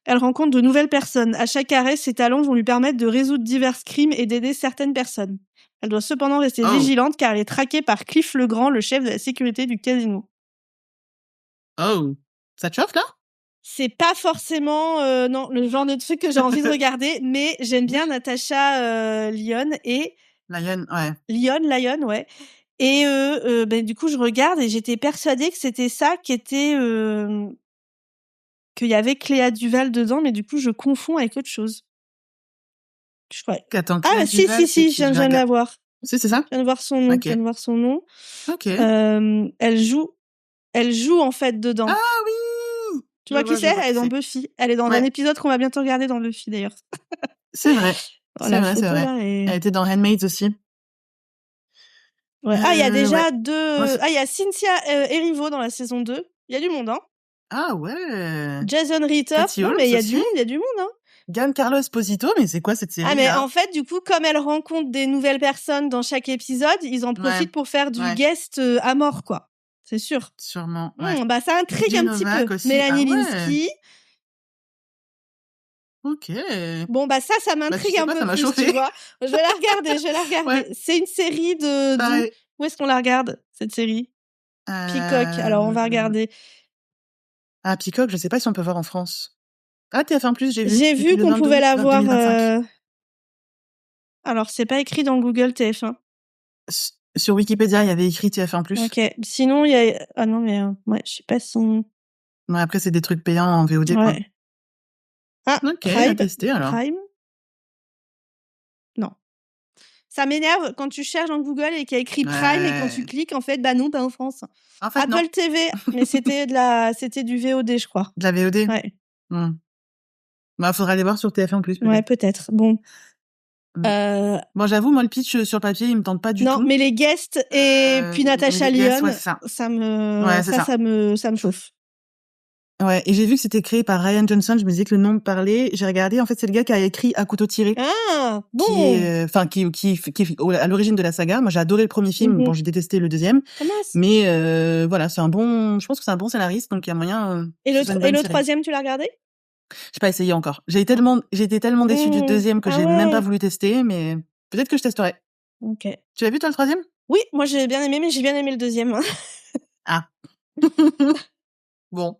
Elle rencontre de nouvelles personnes. À chaque arrêt, ses talents vont lui permettre de résoudre divers crimes et d'aider certaines personnes. Elle doit cependant rester vigilante car elle est traquée par Cliff Legrand, le chef de la sécurité du casino. Oh, ça te chauffe là? C'est pas forcément non, le genre de truc que j'ai envie de regarder, mais j'aime bien Natasha Lyonne et Lion, ouais. Lyon, ouais. Et du coup, je regarde et j'étais persuadée que c'était ça qui était qu'il y avait Cléa Duval dedans, mais du coup, je confonds avec autre chose. Je crois. Attends, Ah, si, je viens de la voir. Si, c'est ça? Je viens de voir son nom. Ok. Je viens de voir son nom. Ok. Elle joue en fait dedans. Ah oui! Tu vois qui c'est? Elle est dans Buffy. Elle est dans un épisode qu'on va bientôt regarder dans Buffy d'ailleurs. C'est vrai. C'est vrai. Là, Elle était dans Handmaids aussi. Ouais. Ah, il y a déjà ouais. deux. Il y a Cynthia Erivo dans la saison 2. Il y a du monde, hein. Ah ouais. Jason Ritter. Katie Non, mais il y a aussi. du monde, hein. Giancarlo Esposito, mais c'est quoi cette série? Ah, mais là en fait, du coup, comme elle rencontre des nouvelles personnes dans chaque épisode, ils en profitent pour faire du guest à mort, quoi. C'est sûr. Sûrement. Ouais. Bah, ça intrigue un petit peu. Aussi. Mélanie Linsky. Ok. Bon, bah, ça m'intrigue un peu ça m'a plus, chauffé. tu vois. Je vais la regarder. Ouais. C'est une série de... Où est-ce qu'on la regarde, cette série? Peacock. Alors, on va regarder. Ah, Peacock, je sais pas si on peut voir en France. Ah, TF1+, j'ai vu. J'ai vu qu'on pouvait la voir. Alors, c'est pas écrit dans Google TF1. Sur Wikipédia, il y avait écrit TF1+. Ok. Sinon, il y a... Ah non, mais ouais, je sais pas si... Ouais, après, c'est des trucs payants en VOD, quoi. Ah, ok, Prime. à tester, alors. Prime. Non. Ça m'énerve quand tu cherches dans Google et qu'il y a écrit Prime et quand tu cliques, en fait, bah non, pas en France. En fait, Apple non. TV, mais c'était du VOD, je crois. De la VOD? Ouais. Bah, faudra aller voir sur TF1+. Peut-être. Ouais, peut-être. Bon. Bon, j'avoue, moi, le pitch sur papier, il me tente pas du tout. Non, mais les guests et puis Natasha Lyonne, ça me chauffe. Ouais, et j'ai vu que c'était créé par Ryan Johnson, je me disais que le nom me parlait. J'ai regardé, en fait, c'est le gars qui a écrit À couteau tiré. Ah, bon. Qui est à l'origine de la saga. Moi, j'ai adoré le premier film. Bon, j'ai détesté le deuxième. Mais voilà, je pense que c'est un bon scénariste, donc il y a moyen. Et le troisième, tu l'as regardé? J'ai pas essayé encore. J'ai été tellement déçue du deuxième que j'ai même pas voulu tester, mais peut-être que je testerai. Ok. Tu l'as vu, toi, le troisième? Oui, moi, j'ai bien aimé, mais j'ai bien aimé le deuxième. Ah. Bon,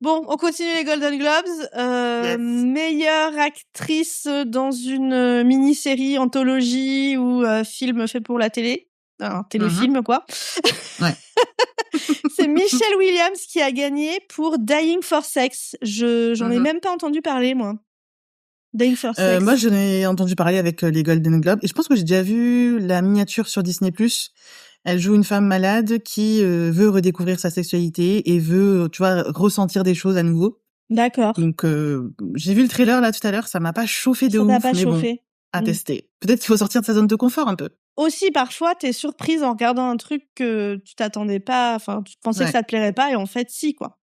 on continue les Golden Globes. Meilleure actrice dans une mini-série, anthologie ou film fait pour la télé. Un téléfilm, quoi. Ouais. C'est Michelle Williams qui a gagné pour Dying for Sex. J'en ai même pas entendu parler, moi. Dying for Sex. Moi, j'en ai entendu parler avec les Golden Globes. Et je pense que j'ai déjà vu la miniature sur Disney+. Elle joue une femme malade qui veut redécouvrir sa sexualité et veut, tu vois, ressentir des choses à nouveau. D'accord. Donc, j'ai vu le trailer là tout à l'heure, ça m'a pas chauffé de ouf, mais chauffé. Bon, à tester. Peut-être qu'il faut sortir de sa zone de confort un peu. Aussi, parfois, t'es surprise en regardant un truc que tu t'attendais pas, enfin, tu pensais que ça te plairait pas, et en fait, si, quoi.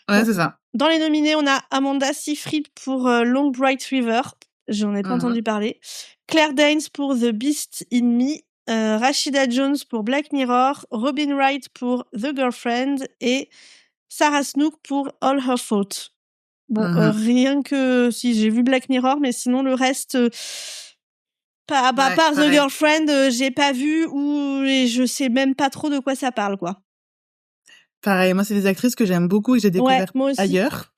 Ouais, c'est ça. Dans les nominés, on a Amanda Seyfried pour Long Bright River. J'en ai pas entendu parler. Claire Danes pour The Beast in Me. Rashida Jones pour Black Mirror. Robin Wright pour The Girlfriend. Et Sarah Snook pour All Her Fault. Bon, rien que... Si, j'ai vu Black Mirror, mais sinon, le reste... à part The Girlfriend, j'ai pas vu et je sais même pas trop de quoi ça parle, quoi. Pareil, moi, c'est des actrices que j'aime beaucoup et que j'ai découvertes ailleurs.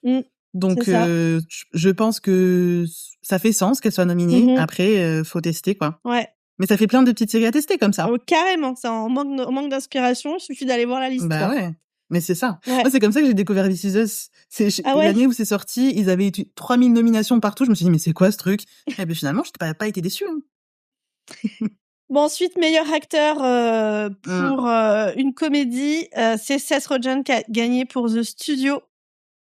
Donc, je pense que ça fait sens qu'elles soient nominées. Après, faut tester, quoi. Ouais. Mais ça fait plein de petites séries à tester, comme ça. Carrément, ça en manque d'inspiration, il suffit d'aller voir la liste. Bah quoi. ouais. Mais c'est ça. Ouais. Moi, c'est comme ça que j'ai découvert This Is Us. C'est l'année où c'est sorti, ils avaient eu 3000 nominations partout. Je me suis dit, mais c'est quoi ce truc? Et bien finalement, je pas été déçue. Hein. Bon, ensuite, meilleur acteur pour une comédie, c'est Seth Rogen qui a gagné pour The Studio.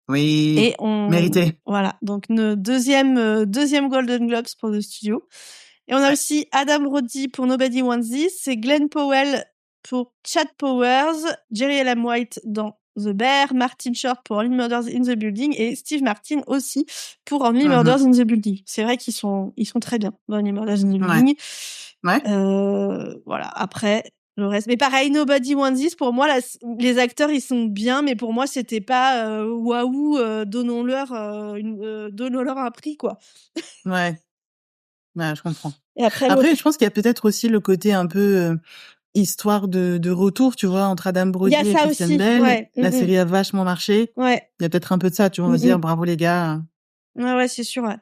Oui, et mérité. Voilà, donc deuxième Golden Globes pour The Studio. Et on a aussi Adam Brody pour Nobody Wants This, c'est Glenn Powell pour Chad Powers, Jerry Allen White dans The Bear, Martin Short pour Only Murders in the Building et Steve Martin aussi pour Only Murders in the Building. C'est vrai qu'ils sont très bien dans Only Murders in the Building. Ouais. Voilà. Après, Le reste, mais pareil, Nobody Wants This, pour moi, les acteurs, ils sont bien, mais pour moi, c'était pas waouh, donnons-leur un prix, quoi. Ouais. Ouais, je comprends. Et après, je pense qu'il y a peut-être aussi le côté un peu histoire de retour, tu vois, entre Adam Brody et Kristen Bell. Ouais. La série a vachement marché. Ouais. Il y a peut-être un peu de ça, tu vois, on va se dire bravo les gars. Ouais, c'est sûr, ouais.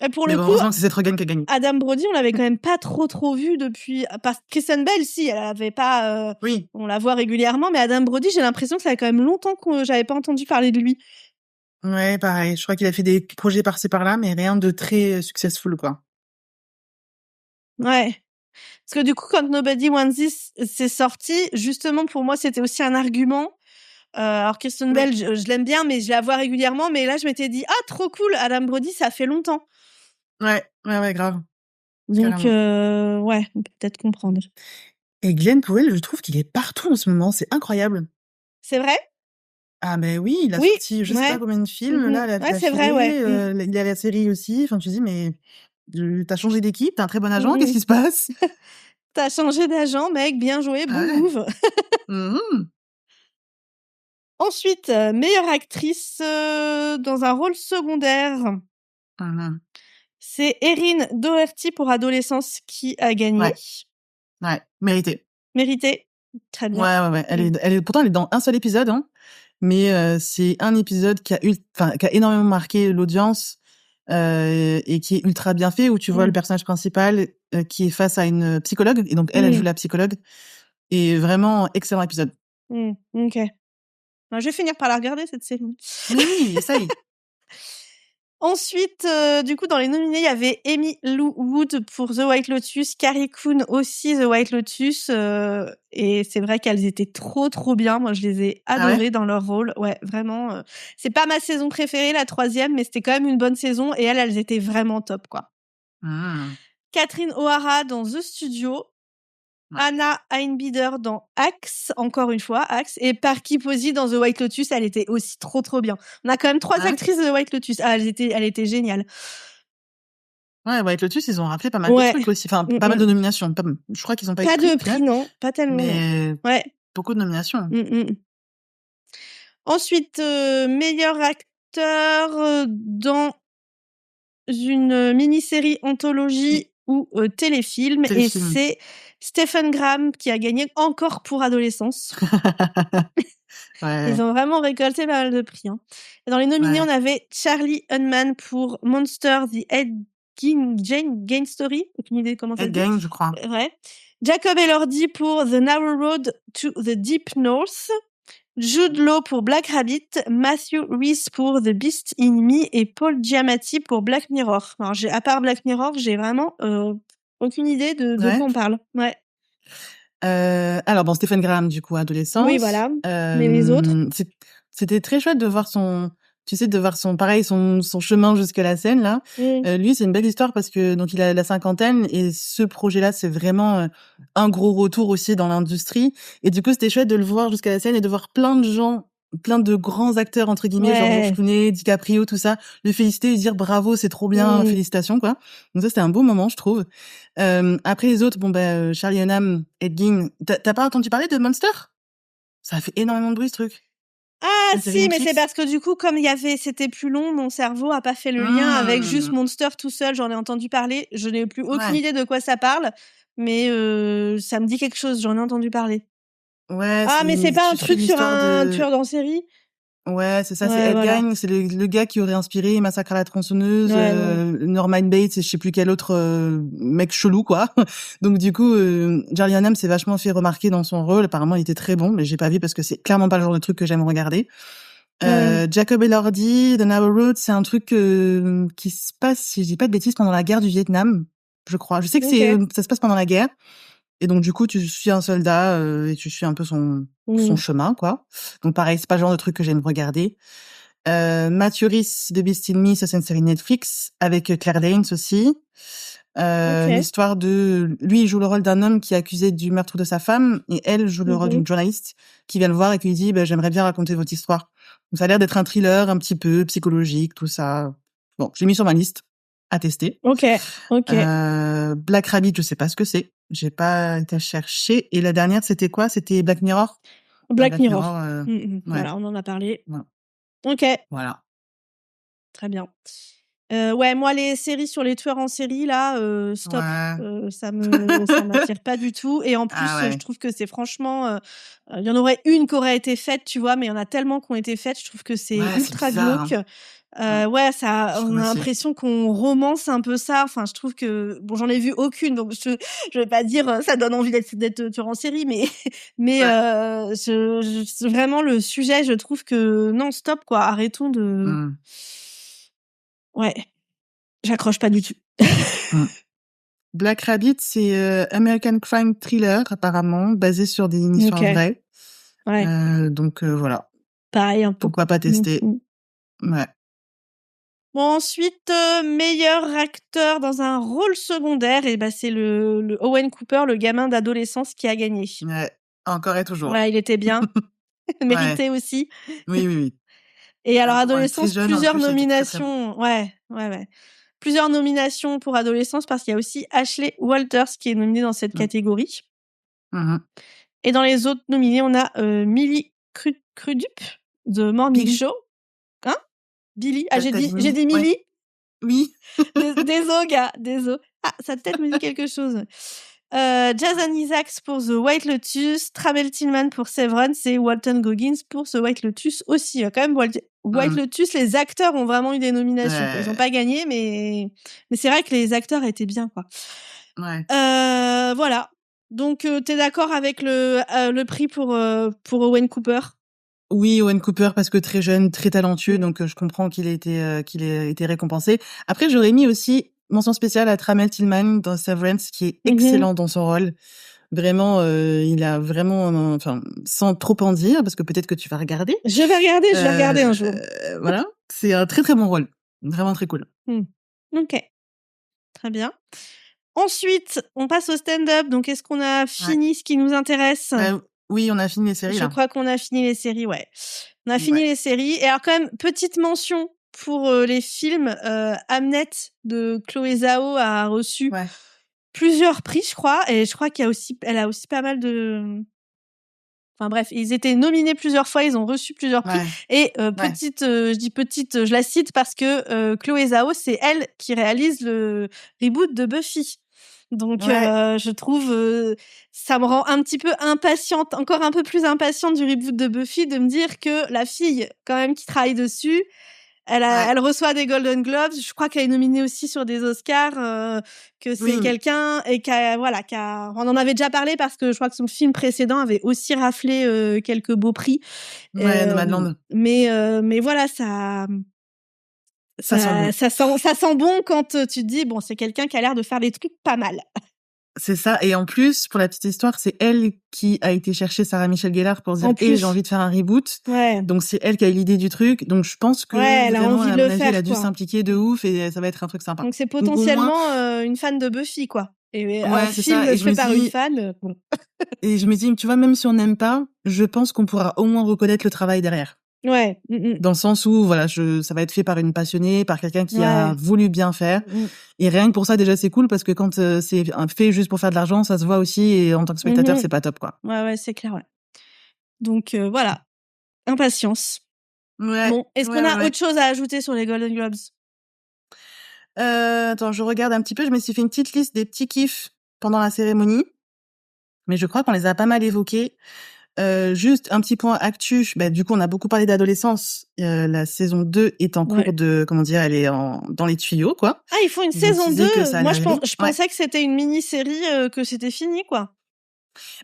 Et pour mais le bon, coup, heureusement que c'est Seth Rogen qui a gagné. Adam Brody, on l'avait quand même pas trop vu depuis. Parce que Kristen Bell, si, elle avait pas. Oui. On la voit régulièrement, mais Adam Brody, j'ai l'impression que ça fait quand même longtemps que j'avais pas entendu parler de lui. Ouais, pareil. Je crois qu'il a fait des projets par-ci par-là, mais rien de très successful, quoi. Ouais. Parce que du coup, quand Nobody Wants This c'est sorti, justement, pour moi, c'était aussi un argument. Alors Kristen Bell, je l'aime bien, mais je la vois régulièrement. Mais là, je m'étais dit, ah, trop cool, Adam Brody, ça fait longtemps. Ouais, grave. Donc, ouais, on peut peut-être comprendre. Et Glenn Powell, je trouve qu'il est partout en ce moment, c'est incroyable. C'est vrai ? Ah ben oui, il a sorti je sais pas combien de films, là, la c'est vrai, il y a la série aussi, enfin tu dis mais t'as changé d'équipe, t'as un très bon agent, qu'est-ce qui se passe? T'as changé d'agent, mec, bien joué, bon move. Ensuite, meilleure actrice dans un rôle secondaire. C'est Erin Doherty pour Adolescence qui a gagné. Ouais, mérité. Très bien. Ouais. Pourtant, elle est dans un seul épisode, hein. Mais c'est un épisode qui a énormément marqué l'audience et qui est ultra bien fait, où tu vois le personnage principal qui est face à une psychologue, et donc elle joue la psychologue. Et vraiment, excellent épisode. Ok. Je vais finir par la regarder, cette série. Oui, essaye. Ensuite, du coup, dans les nominés, il y avait Amy Lou Wood pour The White Lotus, Carrie Coon aussi The White Lotus, et c'est vrai qu'elles étaient trop bien. Moi, je les ai adorées dans leur rôle. Ouais, vraiment. C'est pas ma saison préférée, la 3e, mais c'était quand même une bonne saison, et elles étaient vraiment top, quoi. Catherine O'Hara dans The Studio. Anna Einbinder dans Axe, encore une fois, Axe, et Parky Posey dans The White Lotus, elle était aussi trop bien. On a quand même 3 actrices de The White Lotus. Ah, elle était géniale. Ouais, White Lotus, ils ont rappelé pas mal de trucs aussi. Enfin, pas mal de nominations. Je crois qu'ils ont pas eu de prix, non. Pas tellement. Mais beaucoup de nominations. Ensuite, meilleur acteur dans une mini-série anthologie ou téléfilm, et c'est Stephen Graham qui a gagné encore pour Adolescence. Ils ont vraiment récolté pas mal de prix. Hein. Et dans les nominés, on avait Charlie Hunman pour Monster The Gain Story. Aucune idée comment ça se dit. Gain, je crois. Ouais. Jacob Elordi pour The Narrow Road to the Deep North. Jude Law pour Black Rabbit, Matthew Rhys pour The Beast in Me et Paul Giamatti pour Black Mirror. Alors, à part Black Mirror, j'ai vraiment aucune idée de quoi on parle. Ouais. Alors bon, Stephen Graham, du coup, adolescence. Oui, voilà. Mais les autres, c'était très chouette de voir son chemin jusqu'à la scène là. Lui, c'est une belle histoire parce que donc il a la cinquantaine, et ce projet-là, c'est vraiment un gros retour aussi dans l'industrie. Et du coup, c'était chouette de le voir jusqu'à la scène et de voir plein de gens, plein de grands acteurs entre guillemets, genre George Clooney, DiCaprio, tout ça, le féliciter et dire bravo, c'est trop bien, félicitations quoi. Donc ça, c'était un beau moment, je trouve. Après les autres, Charlie Hunnam, Ed Gein. T'as pas entendu parler de Monster? Ça a fait énormément de bruit ce truc. Ah si, mais c'est parce que du coup, comme c'était plus long, mon cerveau a pas fait le lien avec juste Monster tout seul. J'en ai entendu parler, je n'ai plus aucune idée de quoi ça parle, mais ça me dit quelque chose, j'en ai entendu parler. Ouais. Ah, mais c'est pas un truc sur un tueur en série? Ouais, c'est ça, c'est Ed Gein, c'est le gars qui aurait inspiré Massacre à la tronçonneuse, Norman Bates et je sais plus quel autre mec chelou quoi. Donc du coup, Charlie Hunnam s'est vachement fait remarquer dans son rôle. Apparemment, il était très bon, mais j'ai pas vu parce que c'est clairement pas le genre de truc que j'aime regarder. Jacob Elordi, The Narrow Road, c'est un truc qui se passe, si je dis pas de bêtises, pendant la guerre du Vietnam, je crois. Je sais que ça se passe pendant la guerre. Et donc, du coup, tu suis un soldat et tu suis un peu son chemin, quoi. Donc, pareil, c'est pas le genre de truc que j'aime regarder. Matthew Rhys de Beast in Me, ça, c'est une série Netflix, avec Claire Danes aussi. L'histoire de... Lui, il joue le rôle d'un homme qui est accusé du meurtre de sa femme, et elle joue le rôle d'une journaliste qui vient le voir et qui lui dit « J'aimerais bien raconter votre histoire ». Donc, ça a l'air d'être un thriller un petit peu psychologique, tout ça. Bon, j'ai mis sur ma liste à tester. Ok. Black Rabbit, je sais pas ce que c'est. J'ai pas été chercher. Et la dernière, c'était quoi? C'était Black Mirror? Black Mirror. Ouais. Voilà, on en a parlé. Ouais. OK. Voilà. Très bien. Ouais, moi, les séries sur les tueurs en série, là, stop. Ouais. Ça m'attire pas du tout. Et en plus, Ah ouais. je trouve que c'est franchement, il y en aurait une qui aurait été faite, tu vois, mais il y en a tellement qui ont été faites. Je trouve que c'est Ouais, c'est ultra bizarre, glauque. hein. Ouais, Je on trouve a aussi. l'impression qu'on romance un peu ça. Enfin, je trouve que, bon, j'en ai vu aucune, donc je vais pas dire, ça donne envie d'être tueur en série, mais, Ouais. vraiment le sujet, je trouve que non, stop, quoi. Arrêtons de. Mmh. Ouais, j'accroche pas du tout. Black Rabbit, c'est American Crime Thriller, apparemment, basé sur une histoire OK. vraie. Ouais. Donc voilà. Pareil, un peu. Pourquoi pas tester? Ouais. Bon, ensuite, meilleur acteur dans un rôle secondaire, et ben c'est le Owen Cooper, le gamin d'adolescence qui a gagné. Ouais. Encore et toujours. Ouais, il était bien. Ouais. Mérité aussi. Oui. Et alors, Ouais, très adolescence, jeune, en plusieurs plus, il était très, très bon. nominations. Ouais. Plusieurs nominations pour adolescence, parce qu'il y a aussi Ashley Walters qui est nominée dans cette catégorie. Mmh. Et dans les autres nominés, on a Millie Crudup de Morning Billy. Show. Hein? Billy? Ah, T'as j'ai dit dit ouais. Millie? Oui. Désolé, gars, désolé. Ah, sa tête me dit quelque chose. Jason Isaacs pour The White Lotus, Travel Tillman pour Severance et Walton Goggins pour The White Lotus aussi. Quand même, White Lotus, les acteurs ont vraiment eu des nominations. Ils n'ont pas gagné, mais c'est vrai que les acteurs étaient bien, quoi. Ouais. Voilà. Donc, t'es d'accord avec le prix pour Owen Cooper? Oui, Owen Cooper, parce que très jeune, très talentueux, donc je comprends qu'il ait été récompensé. Après, j'aurais mis aussi mention spéciale à Trammell Tillman dans Severance, qui est excellent dans son rôle. Vraiment, il a vraiment, enfin, sans trop en dire, parce que peut-être que tu vas regarder. Je vais regarder un jour. Voilà, c'est un très très bon rôle, vraiment très cool. OK, très bien. Ensuite, on passe au stand-up. Donc, est-ce qu'on a fini ce qui nous intéresse? Oui, on a fini les séries, là. Je crois qu'on a fini les séries, ouais. On a fini les séries. Et alors, quand même, petite mention pour les films. Hamnet de Chloé Zhao a reçu plusieurs prix, je crois. Et je crois elle a aussi pas mal de... Enfin bref, ils étaient nominés plusieurs fois, ils ont reçu plusieurs prix. Et je dis petite, je la cite parce que Chloé Zhao, c'est elle qui réalise le reboot de Buffy. Donc je trouve, ça me rend un petit peu impatiente, encore un peu plus impatiente du reboot de Buffy, de me dire que la fille, quand même, qui travaille dessus, elle reçoit des Golden Globes. Je crois qu'elle est nominée aussi sur des Oscars, que c'est quelqu'un et on en avait déjà parlé parce que je crois que son film précédent avait aussi raflé quelques beaux prix. Nomadland. Mais voilà, ça sent bon quand tu te dis, bon, c'est quelqu'un qui a l'air de faire des trucs pas mal. C'est ça. Et en plus, pour la petite histoire, c'est elle qui a été chercher Sarah Michelle Gellar pour dire « j'ai envie de faire un reboot ». Donc, c'est elle qui a eu l'idée du truc. Donc, je pense que elle a envie de le faire, elle a dû s'impliquer de ouf et ça va être un truc sympa. Donc, c'est potentiellement une fan de Buffy, quoi. Et un c'est film ça. fait par une fan. Bon. Et je me dis, tu vois, même si on n'aime pas, je pense qu'on pourra au moins reconnaître le travail derrière. Ouais. Dans le sens où, voilà, ça va être fait par une passionnée, par quelqu'un qui a voulu bien faire. Et rien que pour ça, déjà, c'est cool parce que quand c'est fait juste pour faire de l'argent, ça se voit aussi et en tant que spectateur, c'est pas top, quoi. Ouais, c'est clair, ouais. Donc, voilà. Impatience. Ouais. Bon, est-ce qu'on a autre chose à ajouter sur les Golden Globes? Attends, je regarde un petit peu. Je me suis fait une petite liste des petits kiffs pendant la cérémonie. Mais je crois qu'on les a pas mal évoqués. Juste un petit point actu. Du coup, on a beaucoup parlé d'adolescence. La saison 2 est en cours de, elle est dans les tuyaux, quoi. Ah, ils font une saison 2. Moi, je pensais que c'était une mini-série, que c'était fini, quoi.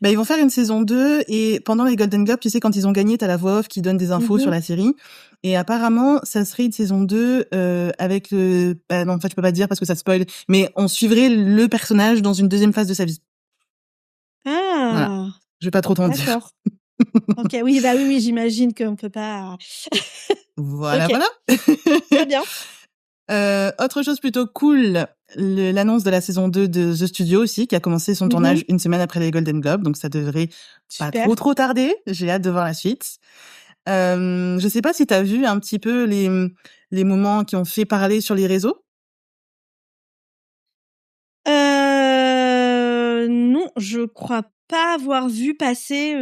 Ils vont faire une saison 2 et pendant les Golden Globes, tu sais, quand ils ont gagné, t'as la voix off qui donne des infos sur la série. Et apparemment, ça serait une saison 2 avec le... non, en fait, je peux pas dire parce que ça spoil, mais on suivrait le personnage dans une deuxième phase de sa vie. Ah. Voilà. Je vais pas trop t'en dire. D'accord. Ok, oui, oui, j'imagine qu'on peut pas... Voilà. Très bien. Autre chose plutôt cool, l'annonce de la saison 2 de The Studio aussi, qui a commencé son tournage une semaine après les Golden Globes, donc ça devrait pas trop tarder. J'ai hâte de voir la suite. Je sais pas si t'as vu un petit peu les moments qui ont fait parler sur les réseaux. Non, je crois pas avoir vu passer.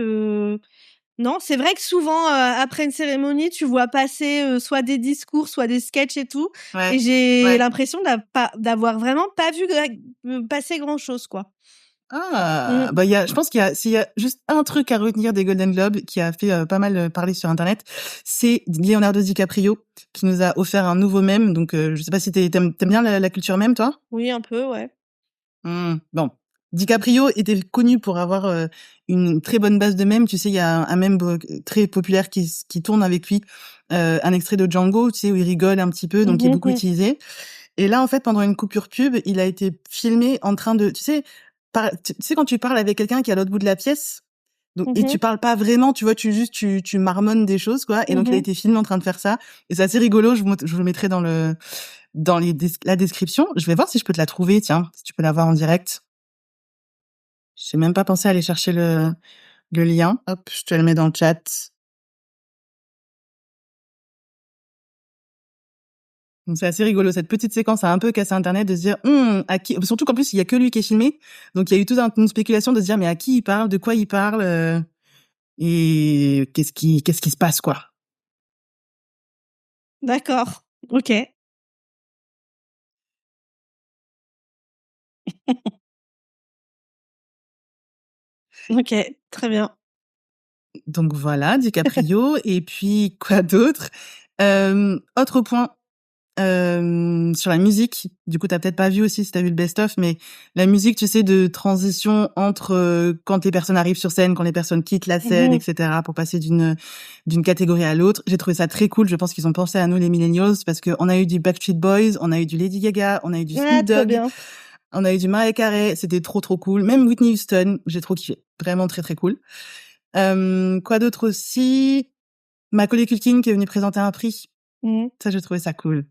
Non, c'est vrai que souvent, après une cérémonie, tu vois passer soit des discours, soit des sketchs et tout. Ouais. Et j'ai Ouais. l'impression d'avoir vraiment pas vu passer grand-chose, quoi. Ah, bah je pense s'il y a juste un truc à retenir des Golden Globes qui a fait pas mal parler sur Internet, c'est Leonardo DiCaprio qui nous a offert un nouveau mème. Donc je sais pas si t'aimes bien la culture mème, toi? Oui, un peu, ouais. Bon, DiCaprio était connu pour avoir une très bonne base de mèmes. Tu sais, il y a un mème très populaire qui tourne avec lui, un extrait de Django, tu sais, où il rigole un petit peu, donc qui est beaucoup utilisé. Et là, en fait, pendant une coupure pub, il a été filmé en train de, tu sais, quand tu parles avec quelqu'un qui est à l'autre bout de la pièce, donc, et tu parles pas vraiment, tu vois, tu marmonnes des choses, quoi. Et donc, il a été filmé en train de faire ça. Et c'est assez rigolo. Je vous le mettrai dans la description. Je vais voir si je peux te la trouver, tiens, si tu peux la voir en direct. J'ai même pas pensé à aller chercher le lien. Hop, je te le mets dans le chat. Donc c'est assez rigolo, cette petite séquence a un peu cassé Internet de se dire à qui, surtout qu'en plus il y a que lui qui est filmé, donc il y a eu toute une spéculation de se dire mais à qui il parle, de quoi il parle, et qu'est-ce qui se passe, quoi. D'accord. Ok. Ok, très bien. Donc voilà, DiCaprio. Et puis quoi d'autre? Autre point. Sur la musique, du coup, t'as peut-être pas vu aussi si t'as vu le best-of, mais la musique, tu sais, de transition entre quand les personnes arrivent sur scène, quand les personnes quittent la scène, etc., pour passer d'une catégorie à l'autre. J'ai trouvé ça très cool. Je pense qu'ils ont pensé à nous, les millennials, parce que on a eu du Backstreet Boys, on a eu du Lady Gaga, on a eu du Snoop Dogg, on a eu du Mariah Carey. C'était trop cool. Même Whitney Houston, j'ai trop kiffé. Vraiment très cool. Quoi d'autre aussi? Macaulay Culkin qui est venu présenter un prix. Ça, j'ai trouvé ça cool.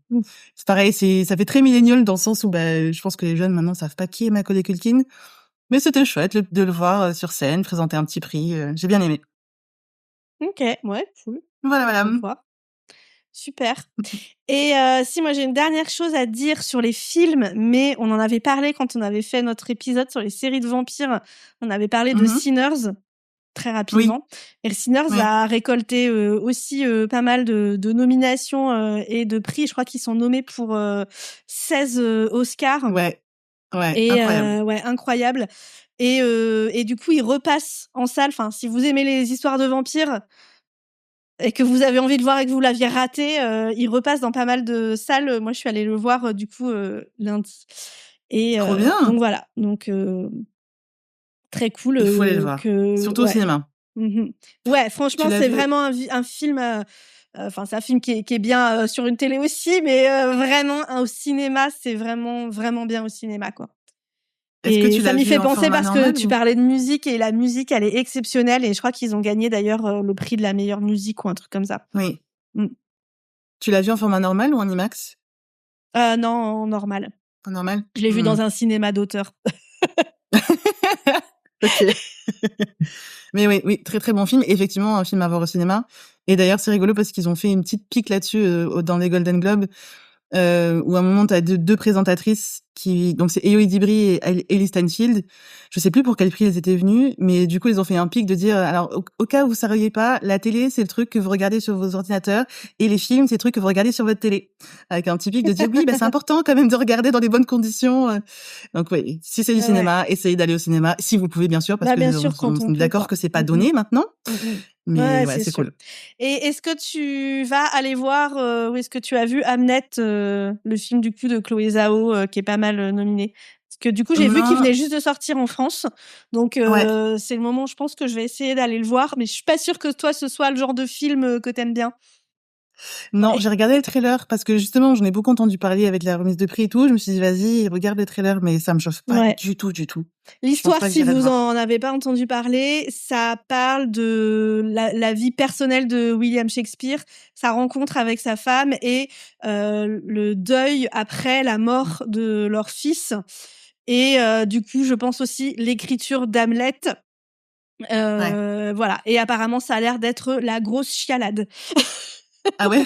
C'est pareil, ça fait très millénial dans le sens où je pense que les jeunes maintenant savent pas qui est Macaulay Culkin, mais c'était chouette de le voir sur scène présenter un petit prix. J'ai bien aimé. Ok, ouais, cool. Voilà. Super. Et si moi j'ai une dernière chose à dire sur les films, mais on en avait parlé quand on avait fait notre épisode sur les séries de vampires. On avait parlé de Sinners très rapidement. Et Sinners a récolté aussi pas mal de nominations et de prix. Je crois qu'ils sont nommés pour 16 Oscars. Ouais, et incroyable. Incroyable. Et du coup, il repasse en salle. Enfin, si vous aimez les histoires de vampires et que vous avez envie de voir et que vous l'aviez raté, il repasse dans pas mal de salles. Moi, je suis allée le voir du coup lundi. Et Trop bien. donc voilà. Donc très cool. Il faut aller le voir. Surtout au cinéma. Ouais, franchement, c'est vraiment un film. Enfin, c'est un film qui est bien sur une télé aussi, mais vraiment au cinéma, c'est vraiment bien au cinéma, quoi. Et ça m'y fait penser parce que tu parlais de musique et la musique, elle est exceptionnelle et je crois qu'ils ont gagné d'ailleurs le prix de la meilleure musique ou un truc comme ça. Oui. Tu l'as vu en format normal ou en IMAX? Non, en normal. En normal? Je l'ai vu dans un cinéma d'auteur. Ok. Mais oui, très bon film. Effectivement, un film à voir au cinéma. Et d'ailleurs, c'est rigolo parce qu'ils ont fait une petite pique là-dessus dans les Golden Globes, où à un moment, t'as deux présentatrices donc c'est Eoi Dibri et Ellie Stanfield. Je sais plus pour quel prix elles étaient venues, mais du coup, ils ont fait un pic de dire, alors, au cas où vous saviez pas, la télé, c'est le truc que vous regardez sur vos ordinateurs, et les films, c'est le truc que vous regardez sur votre télé. Avec un petit pic de dire, oui, c'est important quand même de regarder dans les bonnes conditions. Donc oui, si c'est du cinéma, essayez d'aller au cinéma, si vous pouvez, bien sûr, parce que on est d'accord que c'est pas donné maintenant. Mais c'est cool. Et est-ce que tu vas aller voir, ou est-ce que tu as vu Hamnet, le film du coup de Chloé Zhao, qui est pas mal nominé? Parce que du coup, j'ai vu qu'il venait juste de sortir en France. Donc, c'est le moment, je pense que je vais essayer d'aller le voir. Mais je suis pas sûre que toi, ce soit le genre de film que t'aimes bien. Non, j'ai regardé le trailer parce que justement, j'en ai beaucoup entendu parler avec la remise de prix et tout. Je me suis dit, vas-y, regarde le trailer, mais ça me chauffe pas du tout. L'histoire, si vous en avez pas entendu parler, ça parle de la vie personnelle de William Shakespeare, sa rencontre avec sa femme et le deuil après la mort de leur fils. Et du coup, je pense aussi l'écriture d'Hamlet. Voilà. Et apparemment, ça a l'air d'être la grosse chialade. Ah ouais.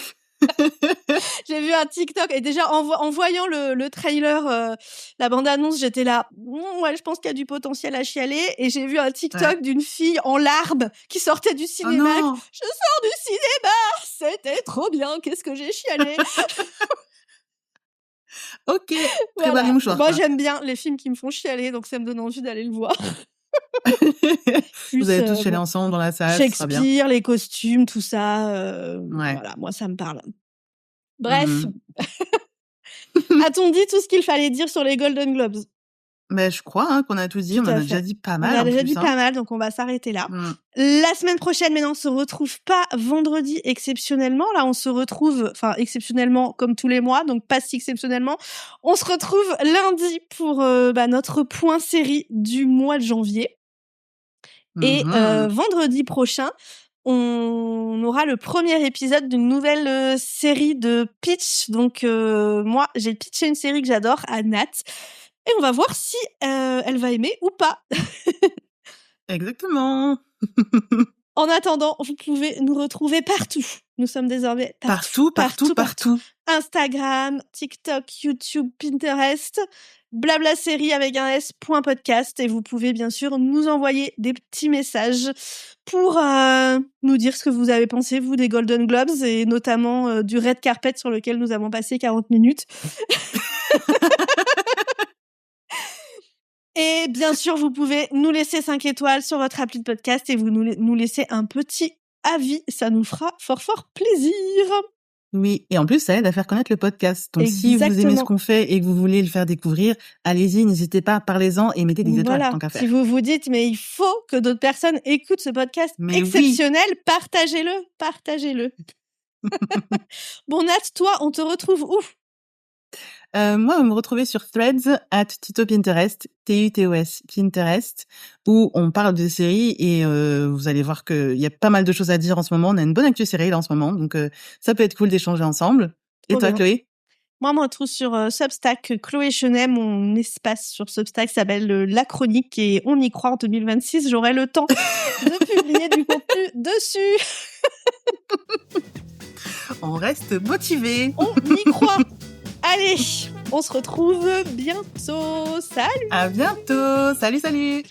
J'ai vu un TikTok et déjà en voyant le trailer, la bande-annonce, j'étais là, ouais, je pense qu'il y a du potentiel à chialer. Et j'ai vu un TikTok d'une fille en larmes qui sortait du Oh cinéma. non! Je sors du cinéma, c'était trop bien, qu'est-ce que j'ai chialé. OK, très Voilà. bonne mouchoir. Moi, j'aime bien les films qui me font chialer, donc ça me donne envie d'aller le voir. Vous allez tous chialer bon, ensemble dans la salle, ce sera bien. Shakespeare, les costumes, tout ça, Ouais. voilà, moi ça me parle. Bref, Mmh. a-t-on dit tout ce qu'il fallait dire sur les Golden Globes? Mais je crois, hein, qu'on a tout dit. Tout On en à a fait. déjà dit pas On mal a en déjà plus, dit hein. pas mal, donc on va s'arrêter là. Mmh. La semaine prochaine, maintenant, on se retrouve pas vendredi exceptionnellement. Là, on se retrouve, enfin, exceptionnellement comme tous les mois, donc pas si exceptionnellement. On se retrouve lundi pour notre point série du mois de janvier. Et Mmh. vendredi prochain, on aura le premier épisode d'une nouvelle série de pitch. Donc moi, j'ai pitché une série que j'adore à Nat. Et on va voir si elle va aimer ou pas. Exactement. En attendant, vous pouvez nous retrouver partout. Nous sommes désormais Partout. Instagram, TikTok, YouTube, Pinterest, blabla série avec un s.podcast. Et vous pouvez bien sûr nous envoyer des petits messages pour nous dire ce que vous avez pensé, vous, des Golden Globes et notamment du red carpet sur lequel nous avons passé 40 minutes. Et bien sûr, vous pouvez nous laisser 5 étoiles sur votre appli de podcast et vous nous laisser un petit avis. Ça nous fera fort, fort plaisir. Oui, et en plus, ça aide à faire connaître le podcast. Donc, si vous aimez ce Exactement. qu'on fait et que vous voulez le faire découvrir, allez-y, n'hésitez pas, parlez-en et mettez des étoiles, Voilà. tant qu'à faire. Si vous vous dites, mais il faut que d'autres personnes écoutent ce podcast Mais oui. exceptionnel, partagez-le. Bon, Nat, toi, on te retrouve où? Moi, vous me retrouvez sur Threads @TutoPinterest, TUTOS Pinterest, où on parle de séries et vous allez voir qu'il y a pas mal de choses à dire en ce moment. On a une bonne actu série là en ce moment, donc ça peut être cool d'échanger ensemble. Et Trop toi, bien. Chloé? Moi, on me retrouve sur Substack, Chloé Chenet. Mon espace sur Substack s'appelle La Chronique et on y croit en 2026. J'aurai le temps de publier du contenu dessus. On reste motivés. On y croit. Allez, on se retrouve bientôt. Salut! À bientôt. Salut.